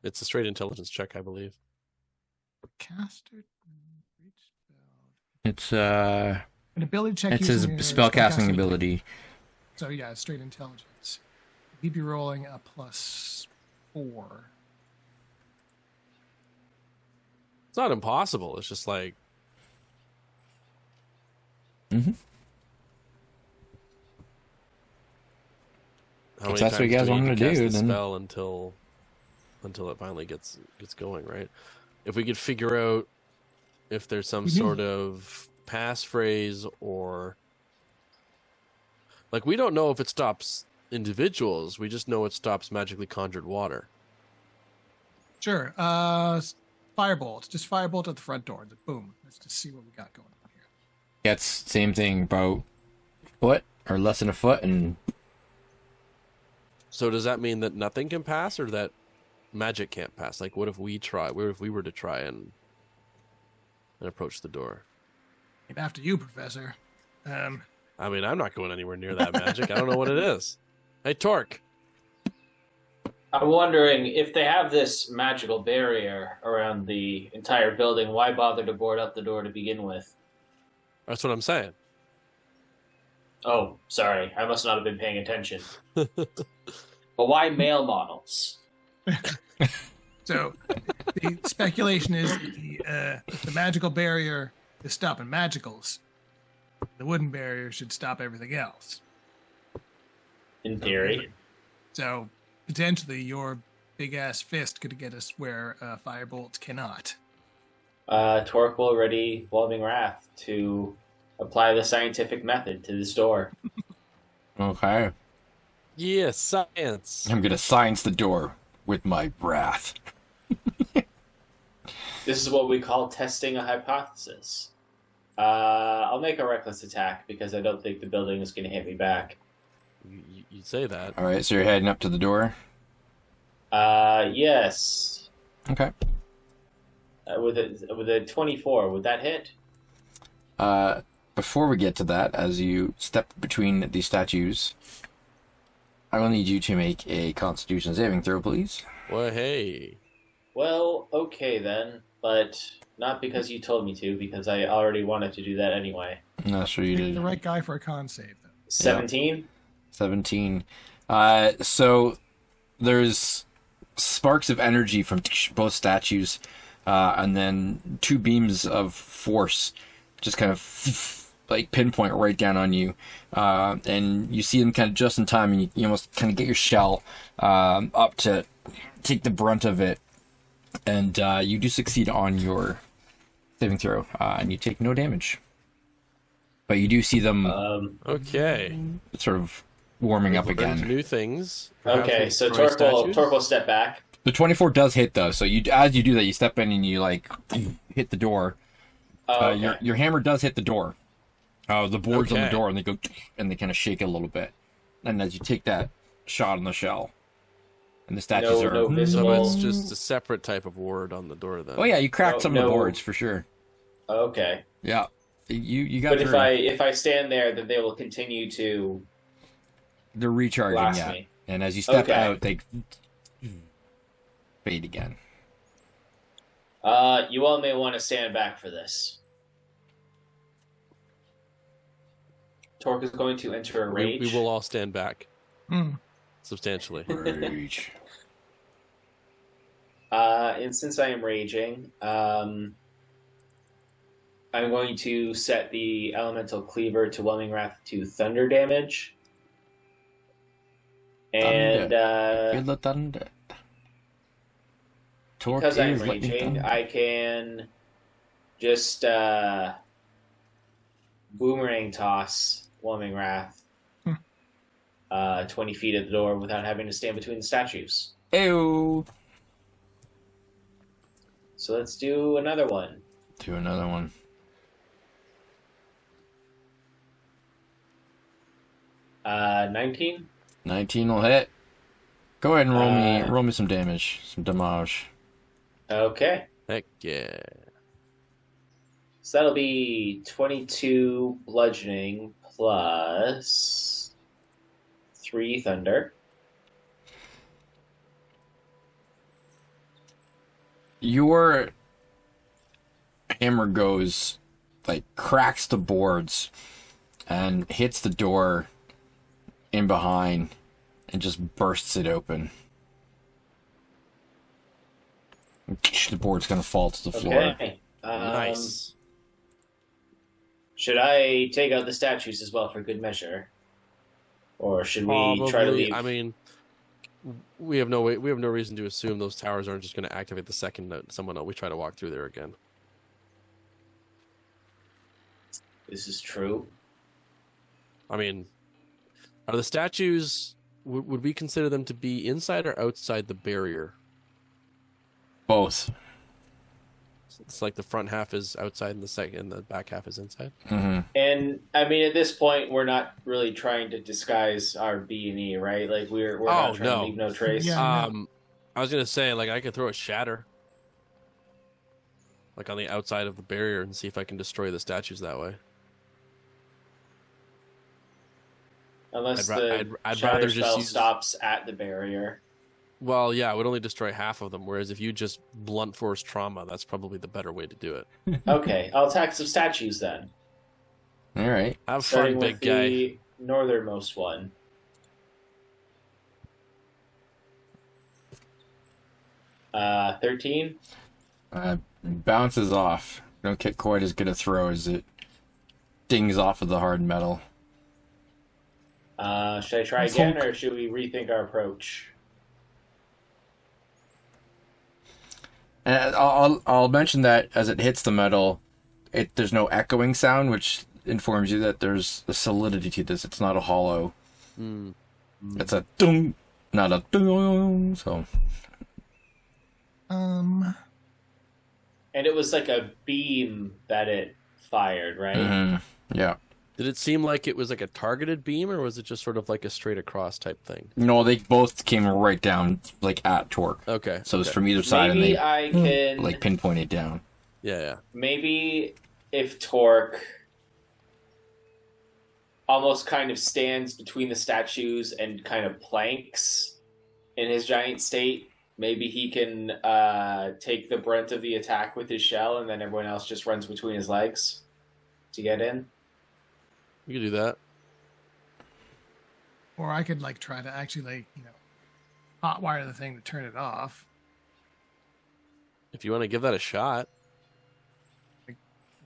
It's a straight intelligence check, I believe. Caster. It's An ability check. It says spellcasting ability. So yeah, straight intelligence. He'd be rolling a +4. It's not impossible. It's just like. Mm-hmm. How many That's what times you guys do we want need to cast do, the then. spell until it finally gets going, right? If we could figure out if there's some sort of passphrase or like we don't know if it stops individuals, we just know it stops magically conjured water. Sure. Firebolt. Just firebolt at the front door. Boom. Let's just see what we got going on here. It's same thing, about a foot or less than a foot, and So does that mean that nothing can pass, or that magic can't pass? Like, what if we try? What if we were to try and approach the door? And after you, Professor. I mean, I'm not going anywhere near that magic. I don't know what it is. Hey, Torque. I'm wondering if they have this magical barrier around the entire building, why bother to board up the door to begin with? That's what I'm saying. Oh, sorry. I must not have been paying attention. But why male models? So the speculation is the magical barrier is stopping magicals. The wooden barrier should stop everything else. In theory. So potentially your big ass fist could get us where firebolt cannot. Torque will ready Whelming Wrath to apply the scientific method to this door. okay. Yeah, science. I'm gonna science the door with my wrath. This is what we call testing a hypothesis. I'll make a reckless attack because I don't think the building is going to hit me back. You say that. All right, so you're heading up to the door. Yes. Okay. With a 24, would that hit? Before we get to that, as you step between the statues, I will need you to make a Constitution saving throw, please. Well, hey. Well, okay then, but not because you told me to, because I already wanted to do that anyway. Not sure you You're did. the right guy for a con save, though. 17? 17. So there's sparks of energy from both statues, and then two beams of force just kind of like pinpoint right down on you, and you see them kind of just in time, and you almost kind of get your shell up to take the brunt of it, and you do succeed on your saving throw, and you take no damage. But you do see them Okay. sort of warming up We've learned again. new things. Okay, Perhaps so destroy Torque statues? will step back. The 24 does hit though, so you as you do that, you step in and you like hit the door. Okay. Your hammer does hit the door. The boards on the Okay. door, and they go and they kind of shake a little bit. And as you take that shot on the shell, and the statues are. No visible. So it's just a separate type of word on the door then. Oh yeah, you cracked some of the No. boards for sure. Okay. Yeah, you got. But through. if I stand there, then they will continue to They're recharging, blast yeah. me. And as you step Okay. out, they fade again. You all may want to stand back for this. Torque is going to enter a rage. We will all stand back Hmm. substantially. Rage. And since I am raging, I'm going to set the elemental cleaver to Whelming Wrath to thunder damage. And Feel the thunder. Torque because I'm is lightning raging, thunder. I can just boomerang toss Whelming Wrath 20 feet at the door without having to stand between the statues. Ew. So let's do another one. Do another one. 19. 19 will hit. Go ahead and roll me some damage, some damage. Okay. Heck yeah. So that'll be 22 bludgeoning plus 3 thunder. Your hammer goes, like, cracks the boards and hits the door in behind and just bursts it open. The board's gonna fall to the floor. Okay. Nice. Should I take out the statues as well for good measure? Or should we Probably, try to leave? I mean, we have no reason to assume those towers aren't just going to activate the second that we try to walk through there again. This is true. I mean, are the statues, would we consider them to be inside or outside the barrier? Both. It's like the front half is outside and the back half is inside. Mm-hmm. And I mean, at this point, we're not really trying to disguise our B&E, right? Like we're not trying to leave no trace. Yeah. I was gonna say, like, I could throw a shatter, like, on the outside of the barrier and see if I can destroy the statues that way. Unless I'd the rather shatter just spell use- stops at the barrier. Well, yeah, it would only destroy half of them, whereas if you just blunt force trauma, that's probably the better way to do it. Okay, I'll attack some statues then. All right. Have Starting fun, big with guy. the northernmost one. Uh, 13. Bounces off. Don't get quite as good a throw as it dings off of the hard metal. Should I try again, or should we rethink our approach? And I'll mention that as it hits the metal, there's no echoing sound, which informs you that there's a solidity to this. It's not a hollow. It's a dung, not a dung. So. And it was like a beam that it fired, right? Mm-hmm. Yeah. Did it seem like it was like a targeted beam, or was it just sort of like a straight across type thing? No, they both came right down, like, at Torque. Okay. So it's okay. from either side, Maybe and I can they like pinpoint it down. Yeah. Maybe if Torque almost kind of stands between the statues and kind of planks in his giant state, maybe he can take the brunt of the attack with his shell, and then everyone else just runs between his legs to get in. You could do that. Or I could like try to actually like, hotwire the thing to turn it off. If you want to give that a shot.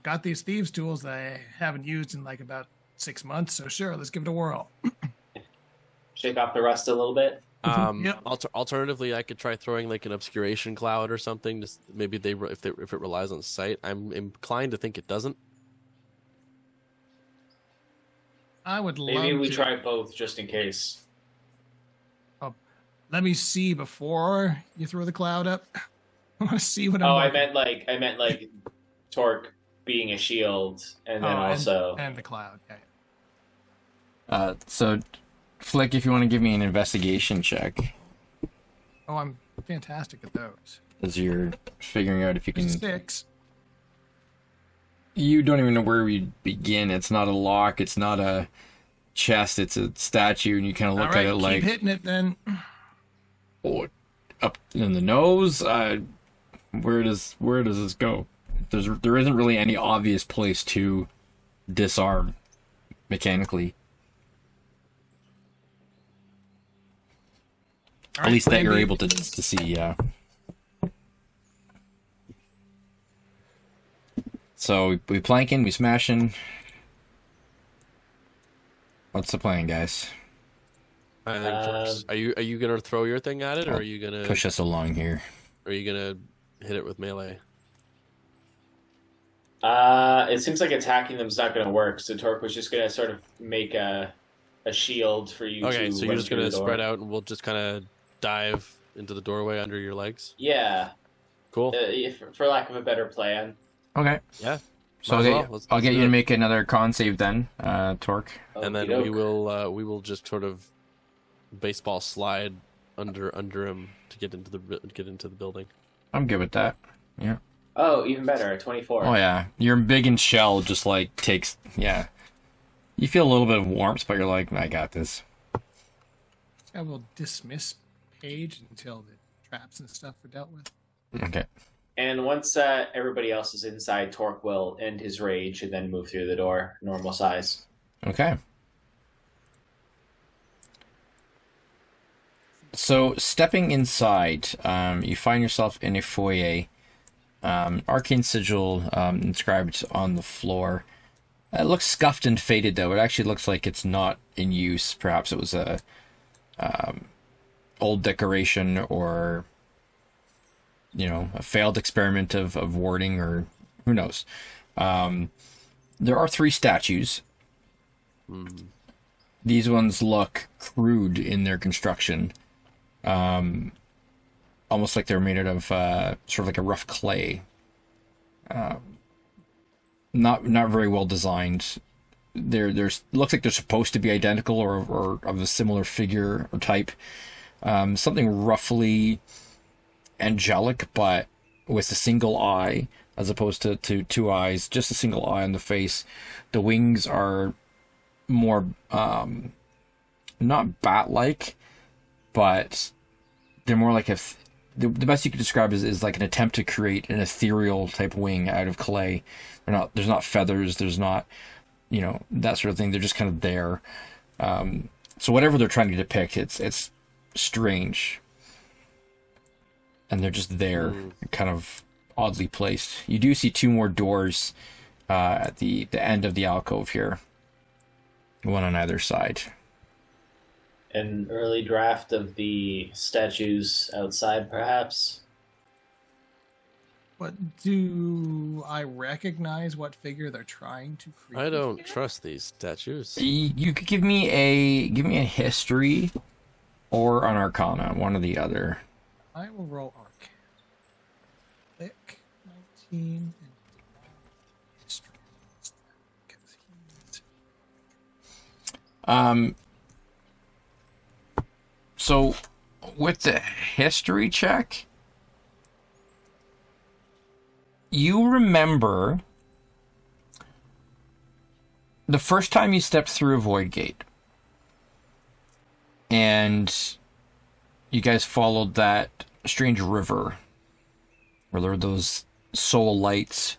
Got these thieves tools that I haven't used in like about 6 months, so sure, let's give it a whirl. Shake off the rust a little bit. Yep. Alternatively, I could try throwing like an obscuration cloud or something. Just maybe if it relies on sight. I'm inclined to think it doesn't. I would love Maybe we to. try both just in case. Let me see before you throw the cloud up. I want to see what Oh, I'm. I meant like Torque being a shield, and then also and the cloud. Yeah. So, Flick, if you want to give me an investigation check, Oh, I'm fantastic at those. as you're figuring out if you can. 6. You don't even know where we begin. It's not a lock. It's not a chest. It's a statue, and you kind of look All right, at it keep like, hitting it then. oh, up in the nose. Where does this go? There isn't really any obvious place to disarm mechanically. All At right, least that plan you're B. able to see. Yeah. So we planking, we smashing. What's the plan, guys? I think first. Are you gonna throw your thing at it, or are you gonna Push us along here. Are you gonna hit it with melee? it seems like attacking them is not going to work. So Torque was just going to sort of make a shield for you. Okay, to so you're run just through gonna the door. spread out, and we'll just kind of dive into the doorway under your legs. Yeah, Cool. for lack of a better plan. Okay. Yeah. So I'll get you to make another con save then, Torque. And then we will just sort of baseball slide under him to get into the building. I'm good with that. Yeah. Oh, even better, 24. Oh yeah, your big and shell just like takes. Yeah. You feel a little bit of warmth, but you're like, I got this. I will dismiss Paige until the traps and stuff are dealt with. Okay. And once everybody else is inside, Torque will end his rage and then move through the door, normal size. Okay. So, stepping inside, you find yourself in a foyer. Arcane sigil inscribed on the floor. It looks scuffed and faded, though. It actually looks like it's not in use. Perhaps it was a old decoration or, a failed experiment of warding, or who knows. There are 3 statues. These ones look crude in their construction. Almost like they're made out of sort of like a rough clay. Not very well designed. There's looks like they're supposed to be identical or of a similar figure or type. Something roughly angelic, but with a single eye as opposed to 2 eyes, just a single eye on the face. The wings are more not bat-like, but they're more like the best you could describe is like an attempt to create an ethereal type wing out of clay. There's not feathers, there's not, that sort of thing. They're just kind of there. So whatever they're trying to depict, it's strange. And they're just there, kind of oddly placed. You do see 2 more doors at the end of the alcove here. One on either side. An early draft of the statues outside, perhaps? But do I recognize what figure they're trying to create? I don't trust these statues. You could give me a history or an arcana, one or the other. I will roll arc. Thick 19 and history. So with the history check, you remember the first time you stepped through a void gate and you guys followed that strange river where there were those soul lights,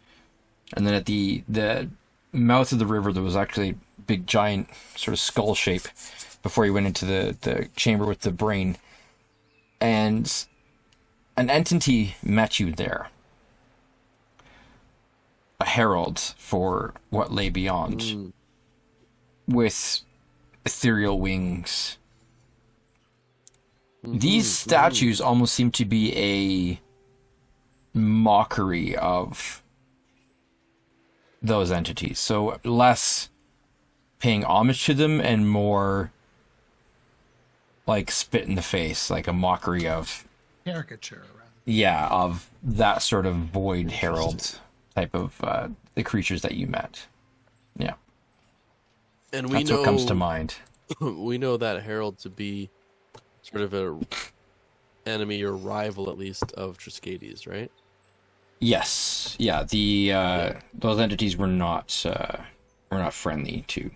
and then at the mouth of the river there was actually a big giant sort of skull shape before you went into the chamber with the brain, and an entity met you there. A herald for what lay beyond, with ethereal wings. These statues almost seem to be a mockery of those entities. So less paying homage to them and more like spit in the face, like a mockery of Caricature. of that sort of void herald type of the creatures that you met. Yeah. And that's what comes to mind. We know that herald to be sort of a enemy or rival, at least, of Triskades, right? Yes. Yeah. Those entities were not friendly to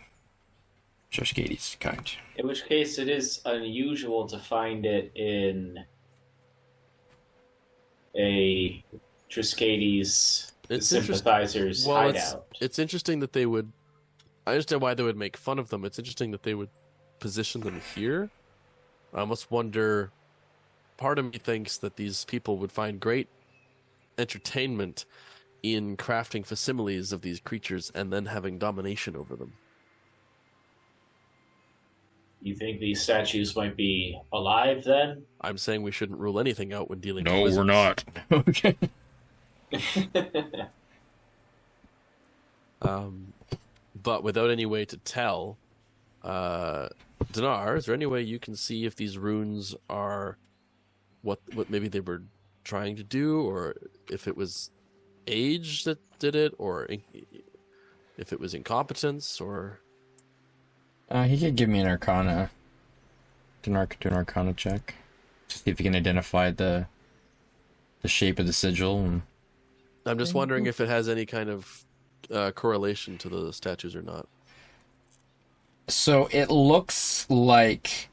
Triskades' kind. In which case, it is unusual to find it in a Triskades sympathizers hideout. It's interesting that they would. I understand why they would make fun of them. It's interesting that they would position them here. I almost wonder. Part of me thinks that these people would find great entertainment in crafting facsimiles of these creatures and then having domination over them. You think these statues might be alive then? I'm saying we shouldn't rule anything out when dealing with No, wizards. we're not. Okay. But without any way to tell, Dinar, is there any way you can see if these runes are what maybe they were trying to do, or if it was age that did it, or if it was incompetence, or He could give me an Arcana. Do an Arcana check to see if you can identify the shape of the sigil. And... I'm just wondering if it has any kind of correlation to the statues or not. So it looks like,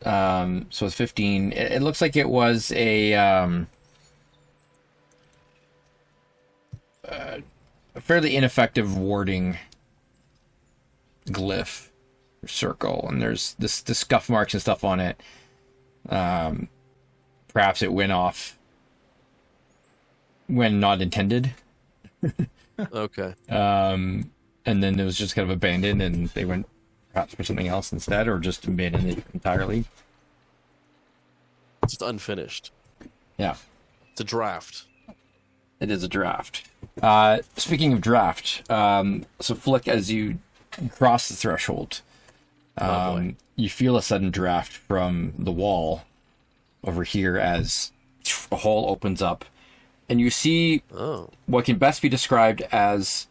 so it's 15. It looks like it was a fairly ineffective warding glyph or circle, and there's the scuff marks and stuff on it. Perhaps it went off when not intended. Okay. And then it was just kind of abandoned, and they went perhaps for something else instead, or just abandoned it entirely. It's just unfinished. Yeah. It's a draft. It is a draft. Speaking of draft, so Flick, as you cross the threshold, you feel a sudden draft from the wall over here as a hole opens up, and you see what can best be described as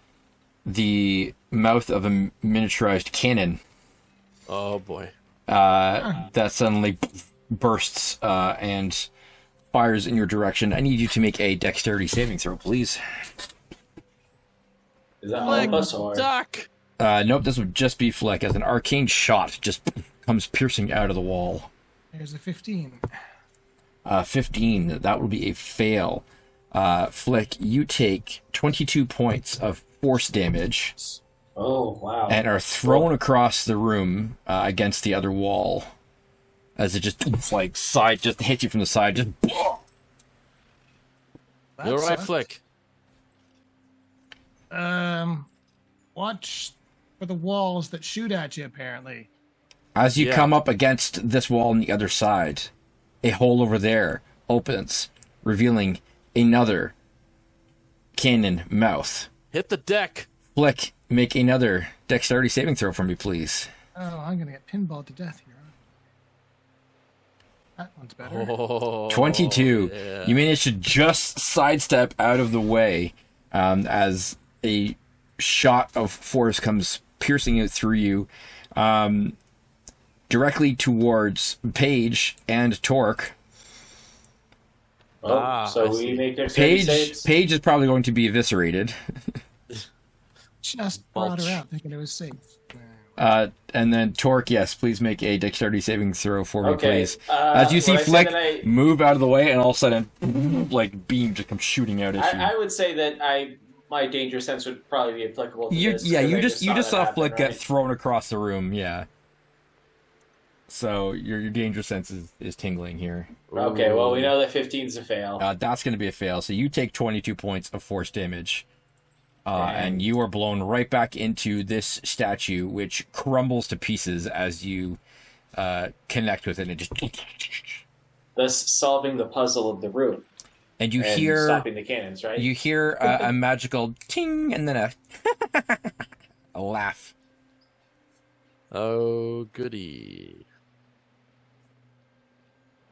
the mouth of a miniaturized cannon. Oh boy. That suddenly bursts and fires in your direction. I need you to make a dexterity saving throw, please. Is that all of us or? Duck. Nope, this would just be Flick, as an arcane shot just comes piercing out of the wall. There's a 15. 15, that would be a fail. Flick, you take 22 points of force damage. Oh, wow. And are thrown across the room against the other wall. As it just, like, side, just hits you from the side, just... You're right, Flick. Watch for the walls that shoot at you, apparently. As you come up against this wall on the other side, a hole over there opens, revealing another cannon mouth. Hit the deck. Flick, make another dexterity saving throw for me, please. Oh, I'm gonna get pinballed to death here. That one's better. Oh, 22. Yeah. You manage to just sidestep out of the way as a shot of force comes piercing it through you, directly towards Paige and Torque. Oh, so we make dexterity saves? Paige is probably going to be eviscerated. Just brought her out thinking it was safe. And then Torque, yes, please make a dexterity saving throw for me, Okay. please. As you see Well, Flick move out of the way, and all of a sudden, like, beam just comes shooting out at you. I would say that my danger sense would probably be applicable to this. Yeah, you just that saw happen, Flick right? get thrown across the room, yeah. So your danger sense is tingling here. Okay, well, we know that 15 is a fail. That's going to be a fail. So you take 22 points of force damage. And you are blown right back into this statue, which crumbles to pieces as you connect with it. And just... Thus solving the puzzle of the room. And you and hear... stopping the cannons, right? You hear a magical ting, and then a laugh. Oh, goody.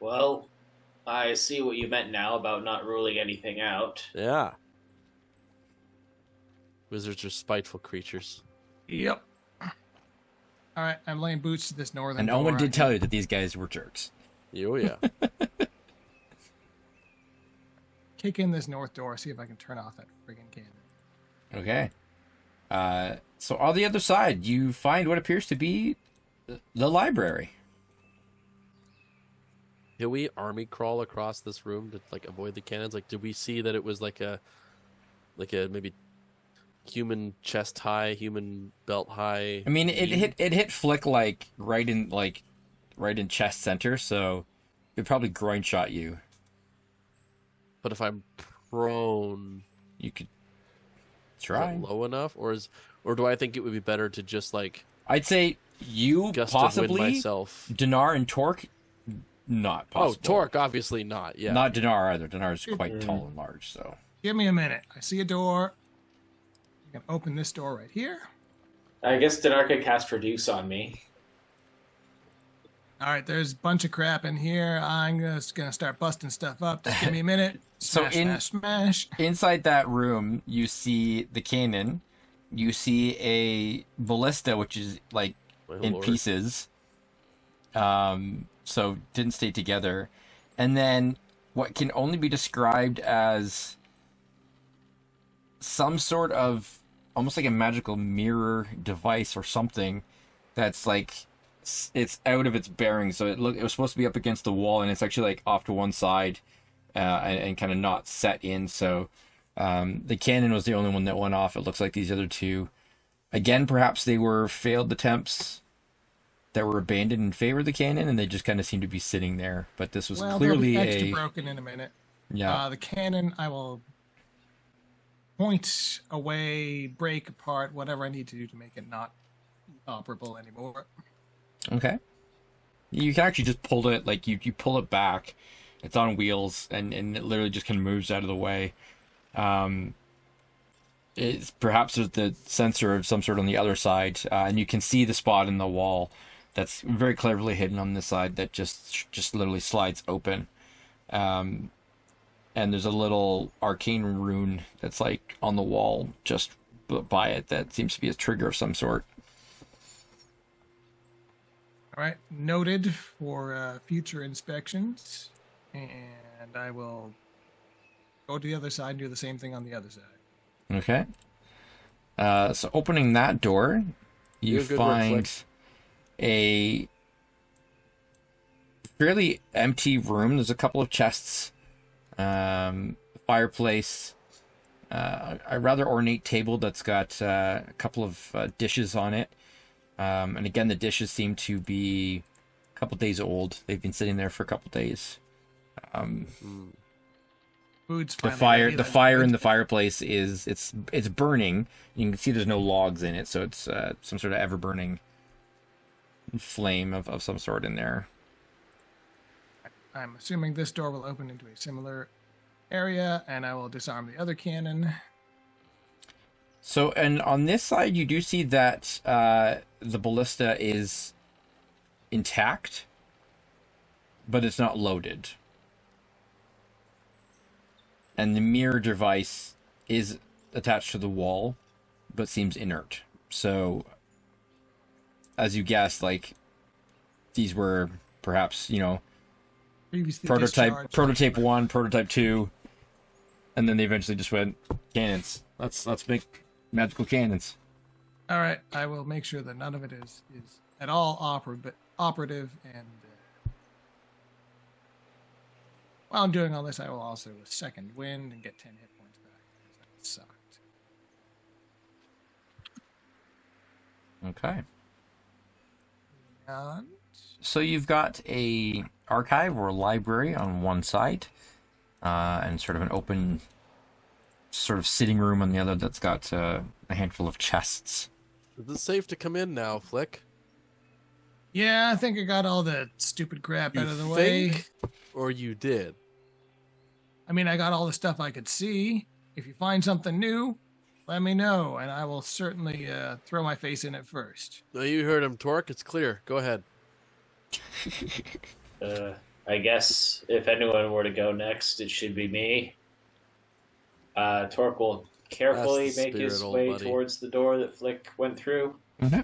Well, I see what you meant now about not ruling anything out. Yeah. Wizards are spiteful creatures. Yep. All right, I'm laying boots to this northern And door. Owen did tell you that these guys were jerks. Oh, yeah. Kick in this north door, see if I can turn off that friggin' cannon. Okay. So on the other side, you find what appears to be the library. Did we army crawl across this room to like avoid the cannons? Like, did we see that it was like a maybe human chest high, human belt high? I mean, it hit Flick like right in chest center, so it probably groin shot you. But if I'm prone, You could is try. it low enough, or do I think it would be better to just like I'd say you gust of wind possibly myself? Dinar and Torque, not possible. Oh, Torque, obviously not. Yeah. Not Dinar either. Dinar's quite tall and large, so. Give me a minute. I see a door. You can open this door right here. I guess Dinar could cast Reduce on me. All right, there's a bunch of crap in here. I'm just gonna start busting stuff up. Just give me a minute. So Smash, smash, smash. inside that room, you see the cannon, you see a ballista, which is like My in lord. pieces. So didn't stay together, and then what can only be described as some sort of almost like a magical mirror device or something that's like it's out of its bearing. So it was supposed to be up against the wall, and it's actually like off to one side, and kind of not set in. So the cannon was the only one that went off. It looks like these other two, again, perhaps they were failed attempts that were abandoned in favor of the cannon, and they just kind of seem to be sitting there. But this was Well, clearly they'll be extra a broken in a minute. yeah. The cannon, I will point away, break apart, whatever I need to do to make it not operable anymore. Okay. You can actually just pull it, like you pull it back. It's on wheels, and it literally just kind of moves out of the way. It's perhaps there's the sensor of some sort on the other side, and you can see the spot in the wall that's very cleverly hidden on this side that just literally slides open. And there's a little arcane rune that's like on the wall just by it that seems to be a trigger of some sort. All right, noted for future inspections, and I will go to the other side and do the same thing on the other side. Okay. So opening that door, you You're good work, find Flick. a fairly empty room. There's a couple of chests, fireplace, a rather ornate table that's got a couple of dishes on it. And again, the dishes seem to be a couple days old. They've been sitting there for a couple days. Food's The finally fire, ready, the that's fire good. in the fireplace is it's burning. You can see there's no logs in it, so it's some sort of ever burning flame of some sort in there. I'm assuming this door will open into a similar area, and I will disarm the other cannon. So, and on this side, you do see that the ballista is intact, but it's not loaded. And the mirror device is attached to the wall, but seems inert. So, as you guessed, like, these were perhaps, Previously prototype discharged. prototype 1, prototype 2, and then they eventually just went cannons. Let's make magical cannons. All right, I will make sure that none of it is at all operative, and while I'm doing all this, I will also second wind and get 10 hit points back because that sucked. Okay. And So you've got a archive or a library on one side, and sort of an open sort of sitting room on the other that's got a handful of chests. Is it safe to come in now, Flick? yeah, I think I got all the stupid crap You out of the way. think, or you did? I mean, I got all the stuff I could see. If you find something new, let me know, and I will certainly throw my face in it first. No, you heard him, Torque. It's clear. Go ahead. I guess if anyone were to go next, it should be me. Torque will carefully That's the make his spirit, old way buddy. towards the door that Flick went through. Mm-hmm.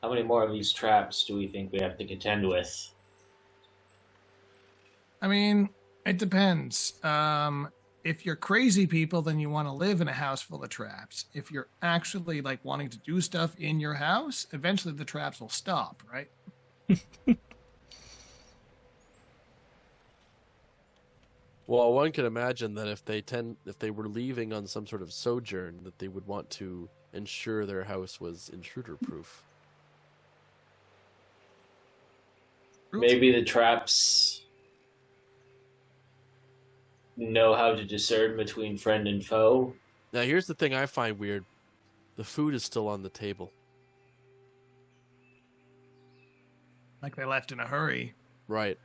How many more of these traps do we think we have to contend with? I mean, it depends. If you're crazy people, then you want to live in a house full of traps. If you're actually like wanting to do stuff in your house, eventually the traps will stop, right? Well, one can imagine that if they were leaving on some sort of sojourn, that they would want to ensure their house was intruder-proof. Maybe the traps know how to discern between friend and foe. Now, here's the thing I find weird: the food is still on the table. Like they left in a hurry. Right.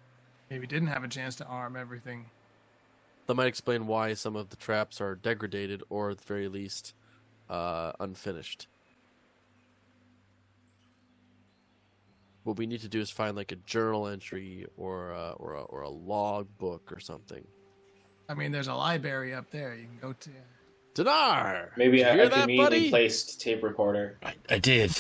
Maybe didn't have a chance to arm everything. That might explain why some of the traps are degraded, or at the very least, unfinished. what we need to do is find like a journal entry or a log book or something. I mean, there's a library up there. You can go to. Dinar! Maybe Did you a hear that, conveniently buddy? placed tape recorder. I did.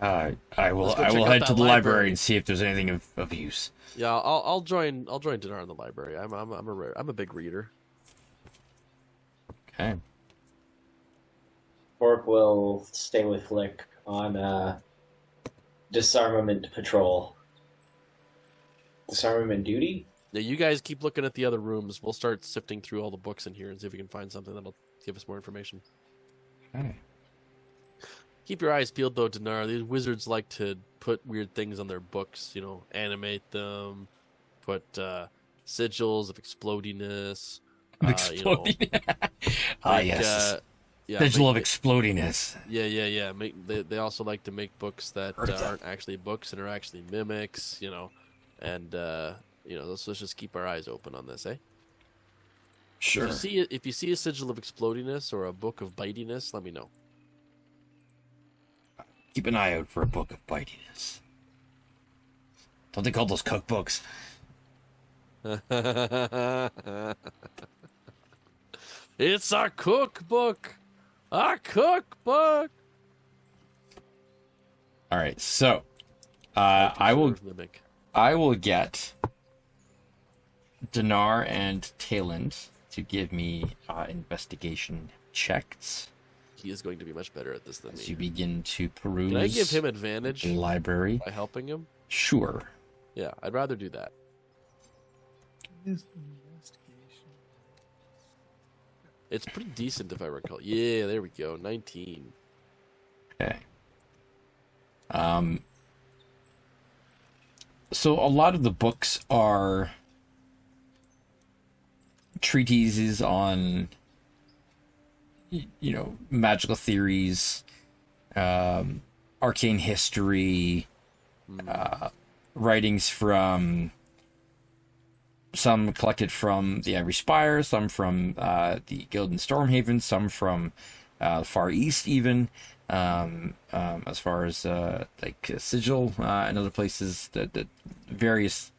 I will Let's go I check will out head to that the library library. and see if there's anything of use. Yeah, I'll join Dinar in the library. I'm a big reader. Okay. Fork will stay with Flick on disarmament patrol. Disarmament duty? Yeah, you guys keep looking at the other rooms. We'll start sifting through all the books in here and see if we can find something that'll give us more information. Okay. Keep your eyes peeled, though, Dinar. These wizards like to put weird things on their books. You know, animate them, put sigils of explodiness. Exploding. Yes. Yeah, Sigil of make- explodiness. Yeah. They also like to make books that aren't actually books and are actually mimics. You know, and let's just keep our eyes open on this, eh? Sure. If you see a sigil of explodiness or a book of bitiness, let me know. Keep an eye out for a book of bitiness. Don't they call those cookbooks? It's a cookbook. A cookbook. All right, so I will mimic. get Dinar and Tayland to give me investigation checks He is going to be much better at this than as me. you begin to peruse. Can I give him advantage the library? by helping him? Sure. Yeah, I'd rather do that. Is investigation. It's pretty decent if I recall. Yeah, there we go. 19. Okay. So a lot of the books are treatises on, magical theories, arcane history, writings from some collected from the Ivory Spire, some from the Guild in Stormhaven, some from the Far East, even as far as Sigil and other places. That various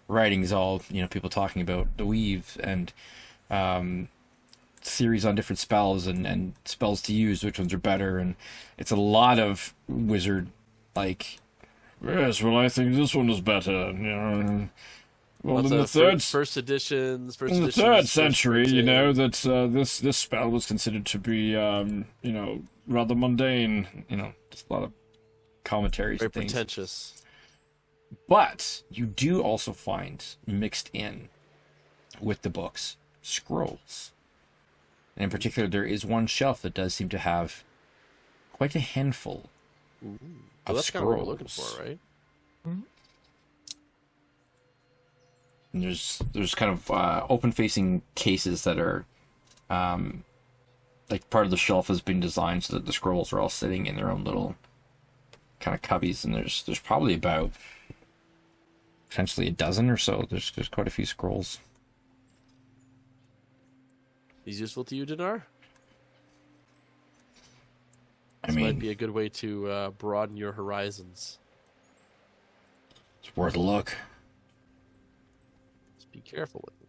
writings, all people talking about the weave and theories on different spells and spells to use, which ones are better, and it's a lot of wizard yes, well, I think this one is better. Well, Lots in the of third first editions. in the third century, that this spell was considered to be rather mundane. Just a lot of commentaries Very and things. pretentious. But you do also find mixed in with the books scrolls. And in particular, there is one shelf that does seem to have quite a handful Ooh. of Well, that's kind of what we're scrolls. looking for, right? And there's kind of open-facing cases that are part of the shelf has been designed so that the scrolls are all sitting in their own little kind of cubbies, and there's probably about potentially a dozen or so. There's quite a few scrolls. These useful to you, Dinar? I This might mean, be a good way to broaden your horizons. it's worth a look. Just be careful with them.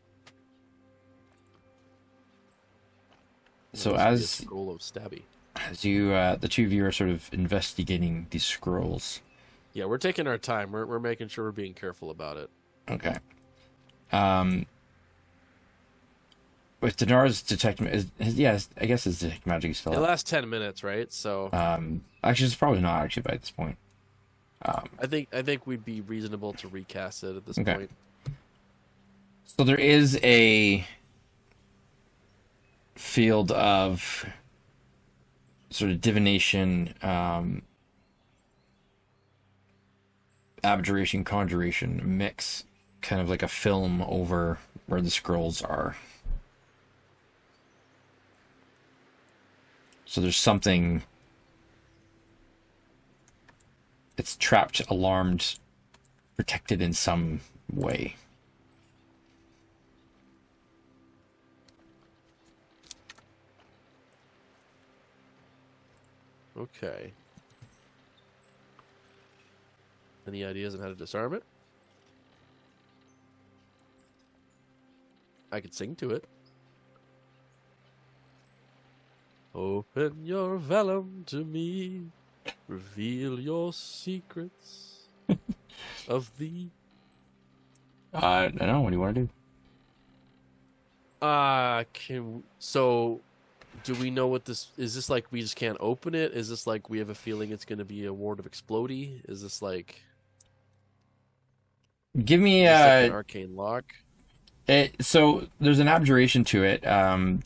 So This would be a as scroll of stabby. you, the two of you are sort of investigating these scrolls. Yeah, we're taking our time. We're making sure we're being careful about it. Okay. With Dinar's detect, I guess his detect magic is still It up. lasts 10 minutes, right? So Actually, it's probably not actually by this point. I think we'd be reasonable to recast it at this Okay. point. So there is a field of sort of divination, abjuration, conjuration mix, kind of like a film over where the scrolls are. So there's something. It's trapped, alarmed, protected in some way. Okay. Any ideas on how to disarm it? I could sing to it. Open your vellum to me, reveal your secrets of thee. I don't know. What do you want to do? So do we know what this is? This like we just can't open it? Is this like we have a feeling it's going to be a ward of explodey? Is this like Give me an arcane lock? So there's an abjuration to it.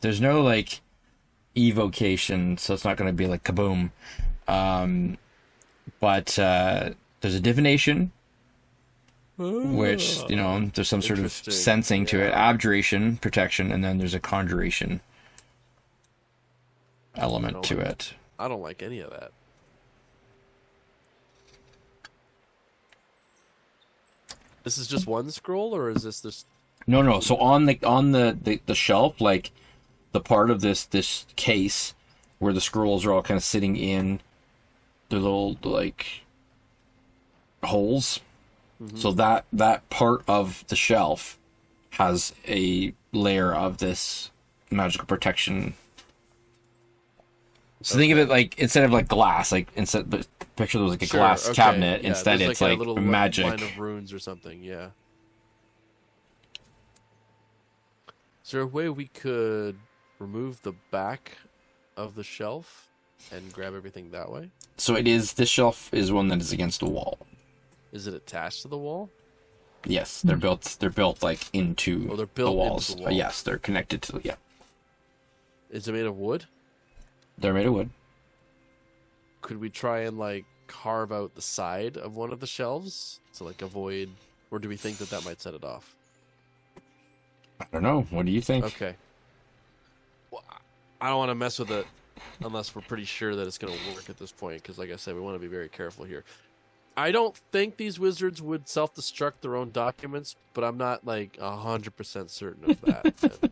There's no like evocation, so it's not going to be like kaboom. But there's a divination, which, you know, there's some sort of sensing to it. Abjuration, protection, and then there's a conjuration element to it. I don't like any of that. This is just one scroll, or is this? No. So on the shelf, like the part of this case where the scrolls are all kind of sitting in the little like holes. Mm-hmm. So that part of the shelf has a layer of this magical protection. So think of it like, instead of like glass, like instead, but picture there was like a glass cabinet. Yeah, instead, it's like a little magic line of runes or something. Yeah. Is there a way we could remove the back of the shelf and grab everything that way? So this shelf is one that is against the wall. Is it attached to the wall? Yes, they're built like into the walls. Into the wall. Yes, they're connected to Is it made of wood? They're made of wood. Could we try and like carve out the side of one of the shelves to like avoid, or do we think that might set it off? I don't know. What do you think? Okay. Well, I don't want to mess with it unless we're pretty sure that it's going to work at this point, because like I said, we want to be very careful here. I don't think these wizards would self-destruct their own documents, but I'm not like 100% certain of that.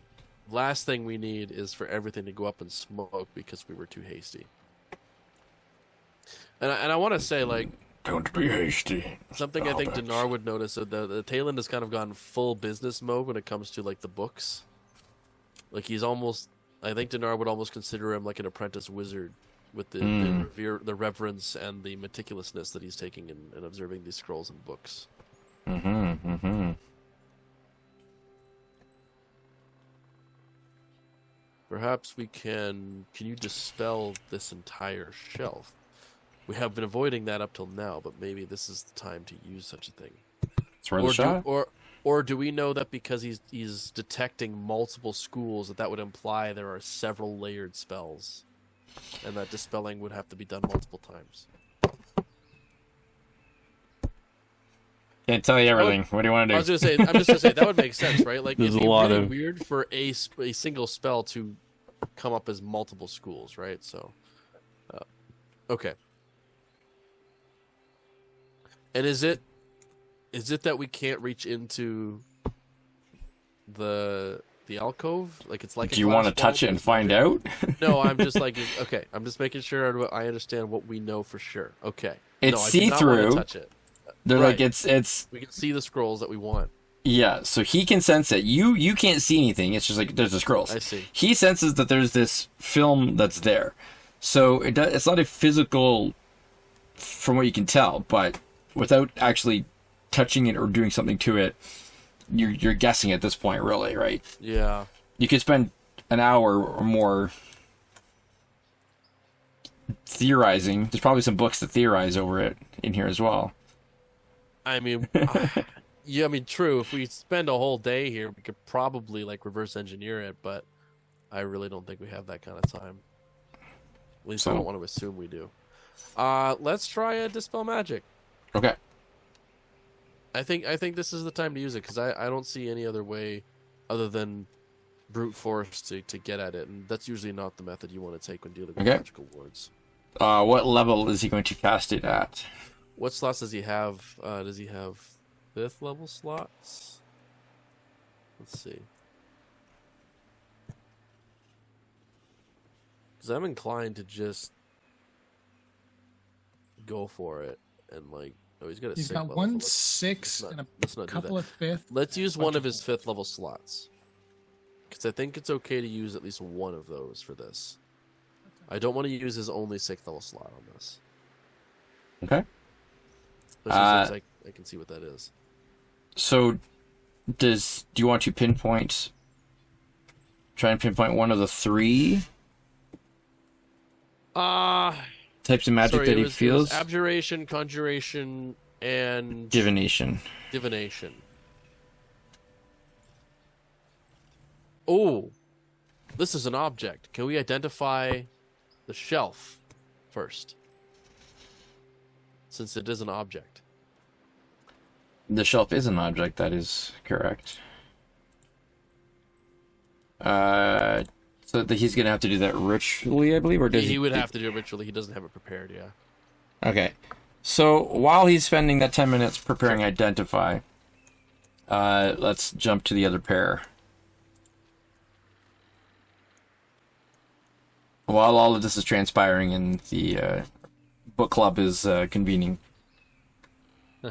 Last thing we need is for everything to go up in smoke because we were too hasty. And I want to say, like, don't be hasty. Something I think Dinar would notice. So the Talon has kind of gone full business mode when it comes to like the books. Like he's almost, I think Dinar would almost consider him like an apprentice wizard with the reverence and the meticulousness that he's taking in observing these scrolls and books. Perhaps we can you dispel this entire shelf? We have been avoiding that up till now, but maybe this is the time to use such a thing. It's worth a shot. Or do we know that because he's detecting multiple schools that would imply there are several layered spells, and that dispelling would have to be done multiple times? Can't tell you everything. What do you want to do? I'm just gonna say that would make sense, right? Like it'd be really weird for a single spell to come up as multiple schools, right? So, okay. And is it that we can't reach into the alcove? Like it's like. Do you want to touch it and find out? No, I'm just like, okay. I'm just making sure I understand what we know for sure. Okay. It's see-through. Touch it. They're right. Like it's. We can see the scrolls that we want. Yeah, so he can sense it. You can't see anything. It's just like there's the scrolls. I see. He senses that there's this film that's there, so it's not a physical, from what you can tell, but without actually touching it or doing something to it, you're guessing at this point, really, right? Yeah. You could spend an hour or more theorizing. There's probably some books that theorize over it in here as well. I mean, yeah, I mean, true. If we spend a whole day here, we could probably like reverse engineer it, but I really don't think we have that kind of time. At least I don't want to assume we do. Let's try a dispel magic. Okay. I think this is the time to use it because I don't see any other way other than brute force to get at it, and that's usually not the method you want to take when dealing with magical wards. What level is he going to cast it at? What slots does he have? Does he have 5th level slots? Let's see. Because I'm inclined to just go for it and like Oh, he's got a He's 6th got level. one Let's 6 not- and a let's not do couple that. of 5th. Let's use bunch one of of his 5th level slots. Because I think it's okay to use at least one of those for this. I don't want to use his only 6th level slot on this. Okay. Especially since I can see what that is. So, do you want to try and pinpoint one of the 3 types of magic that he It feels? was abjuration, conjuration, and Divination. divination. Oh, this is an object. Can we identify the shelf first? Since it is an object. The shelf is an object, that is correct. So he's gonna have to do that ritually, I believe, or does He would have to do it ritually. He doesn't have it prepared, yeah. Okay. So while he's spending that 10 minutes preparing Identify, let's jump to the other pair. While all of this is transpiring and the book club is convening.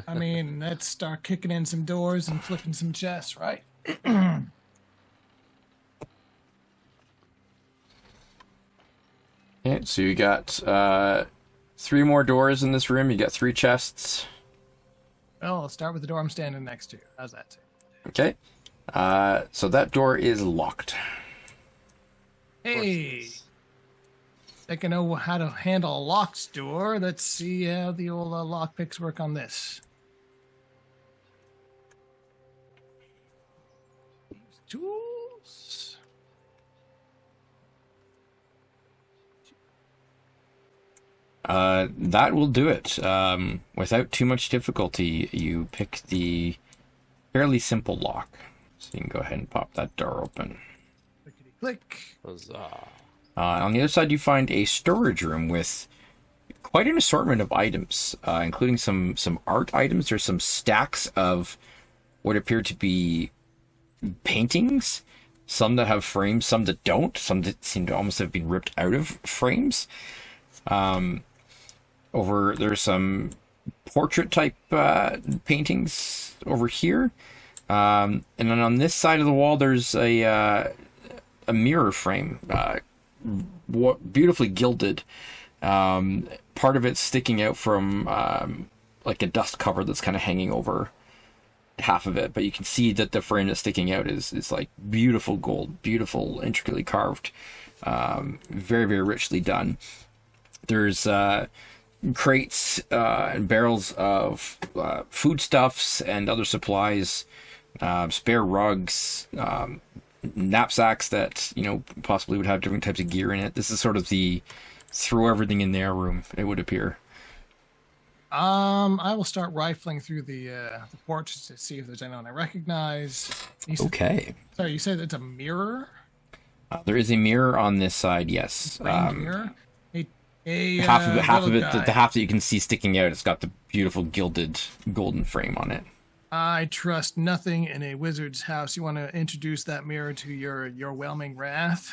I mean, let's start kicking in some doors and flipping some chests, right? Okay, so you got 3 more doors in this room. You got 3 chests. Well, let's start with the door I'm standing next to. How's that? Okay. So that door is locked. Hey, think I know how to handle a locked door. Let's see how the old lockpicks work on this. Use tools. That will do it. Without too much difficulty, you pick the fairly simple lock. So you can go ahead and pop that door open. Clickety click. Huzzah. On the other side, you find a storage room with quite an assortment of items, including some art items. There's some stacks of what appear to be paintings, some that have frames, some that don't, some that seem to almost have been ripped out of frames. There's some portrait type paintings over here, and then on this side of the wall, there's a mirror frame. Beautifully gilded. Part of it's sticking out from like a dust cover that's kind of hanging over half of it, but you can see that the frame that's sticking out is like beautiful gold, beautiful, intricately carved, very, very richly done. There's crates and barrels of foodstuffs and other supplies, spare rugs, knapsacks that possibly would have different types of gear in it. This is sort of the throw everything in there room, it would appear. I will start rifling through the portraits to see if there's anyone I recognize. Okay. Sorry, you said it's a mirror? There is a mirror on this side, yes. Framed mirror? Half of it, guy. the half that you can see sticking out, it's got the beautiful gilded golden frame on it. I trust nothing in a wizard's house. You want to introduce that mirror to your whelming wrath?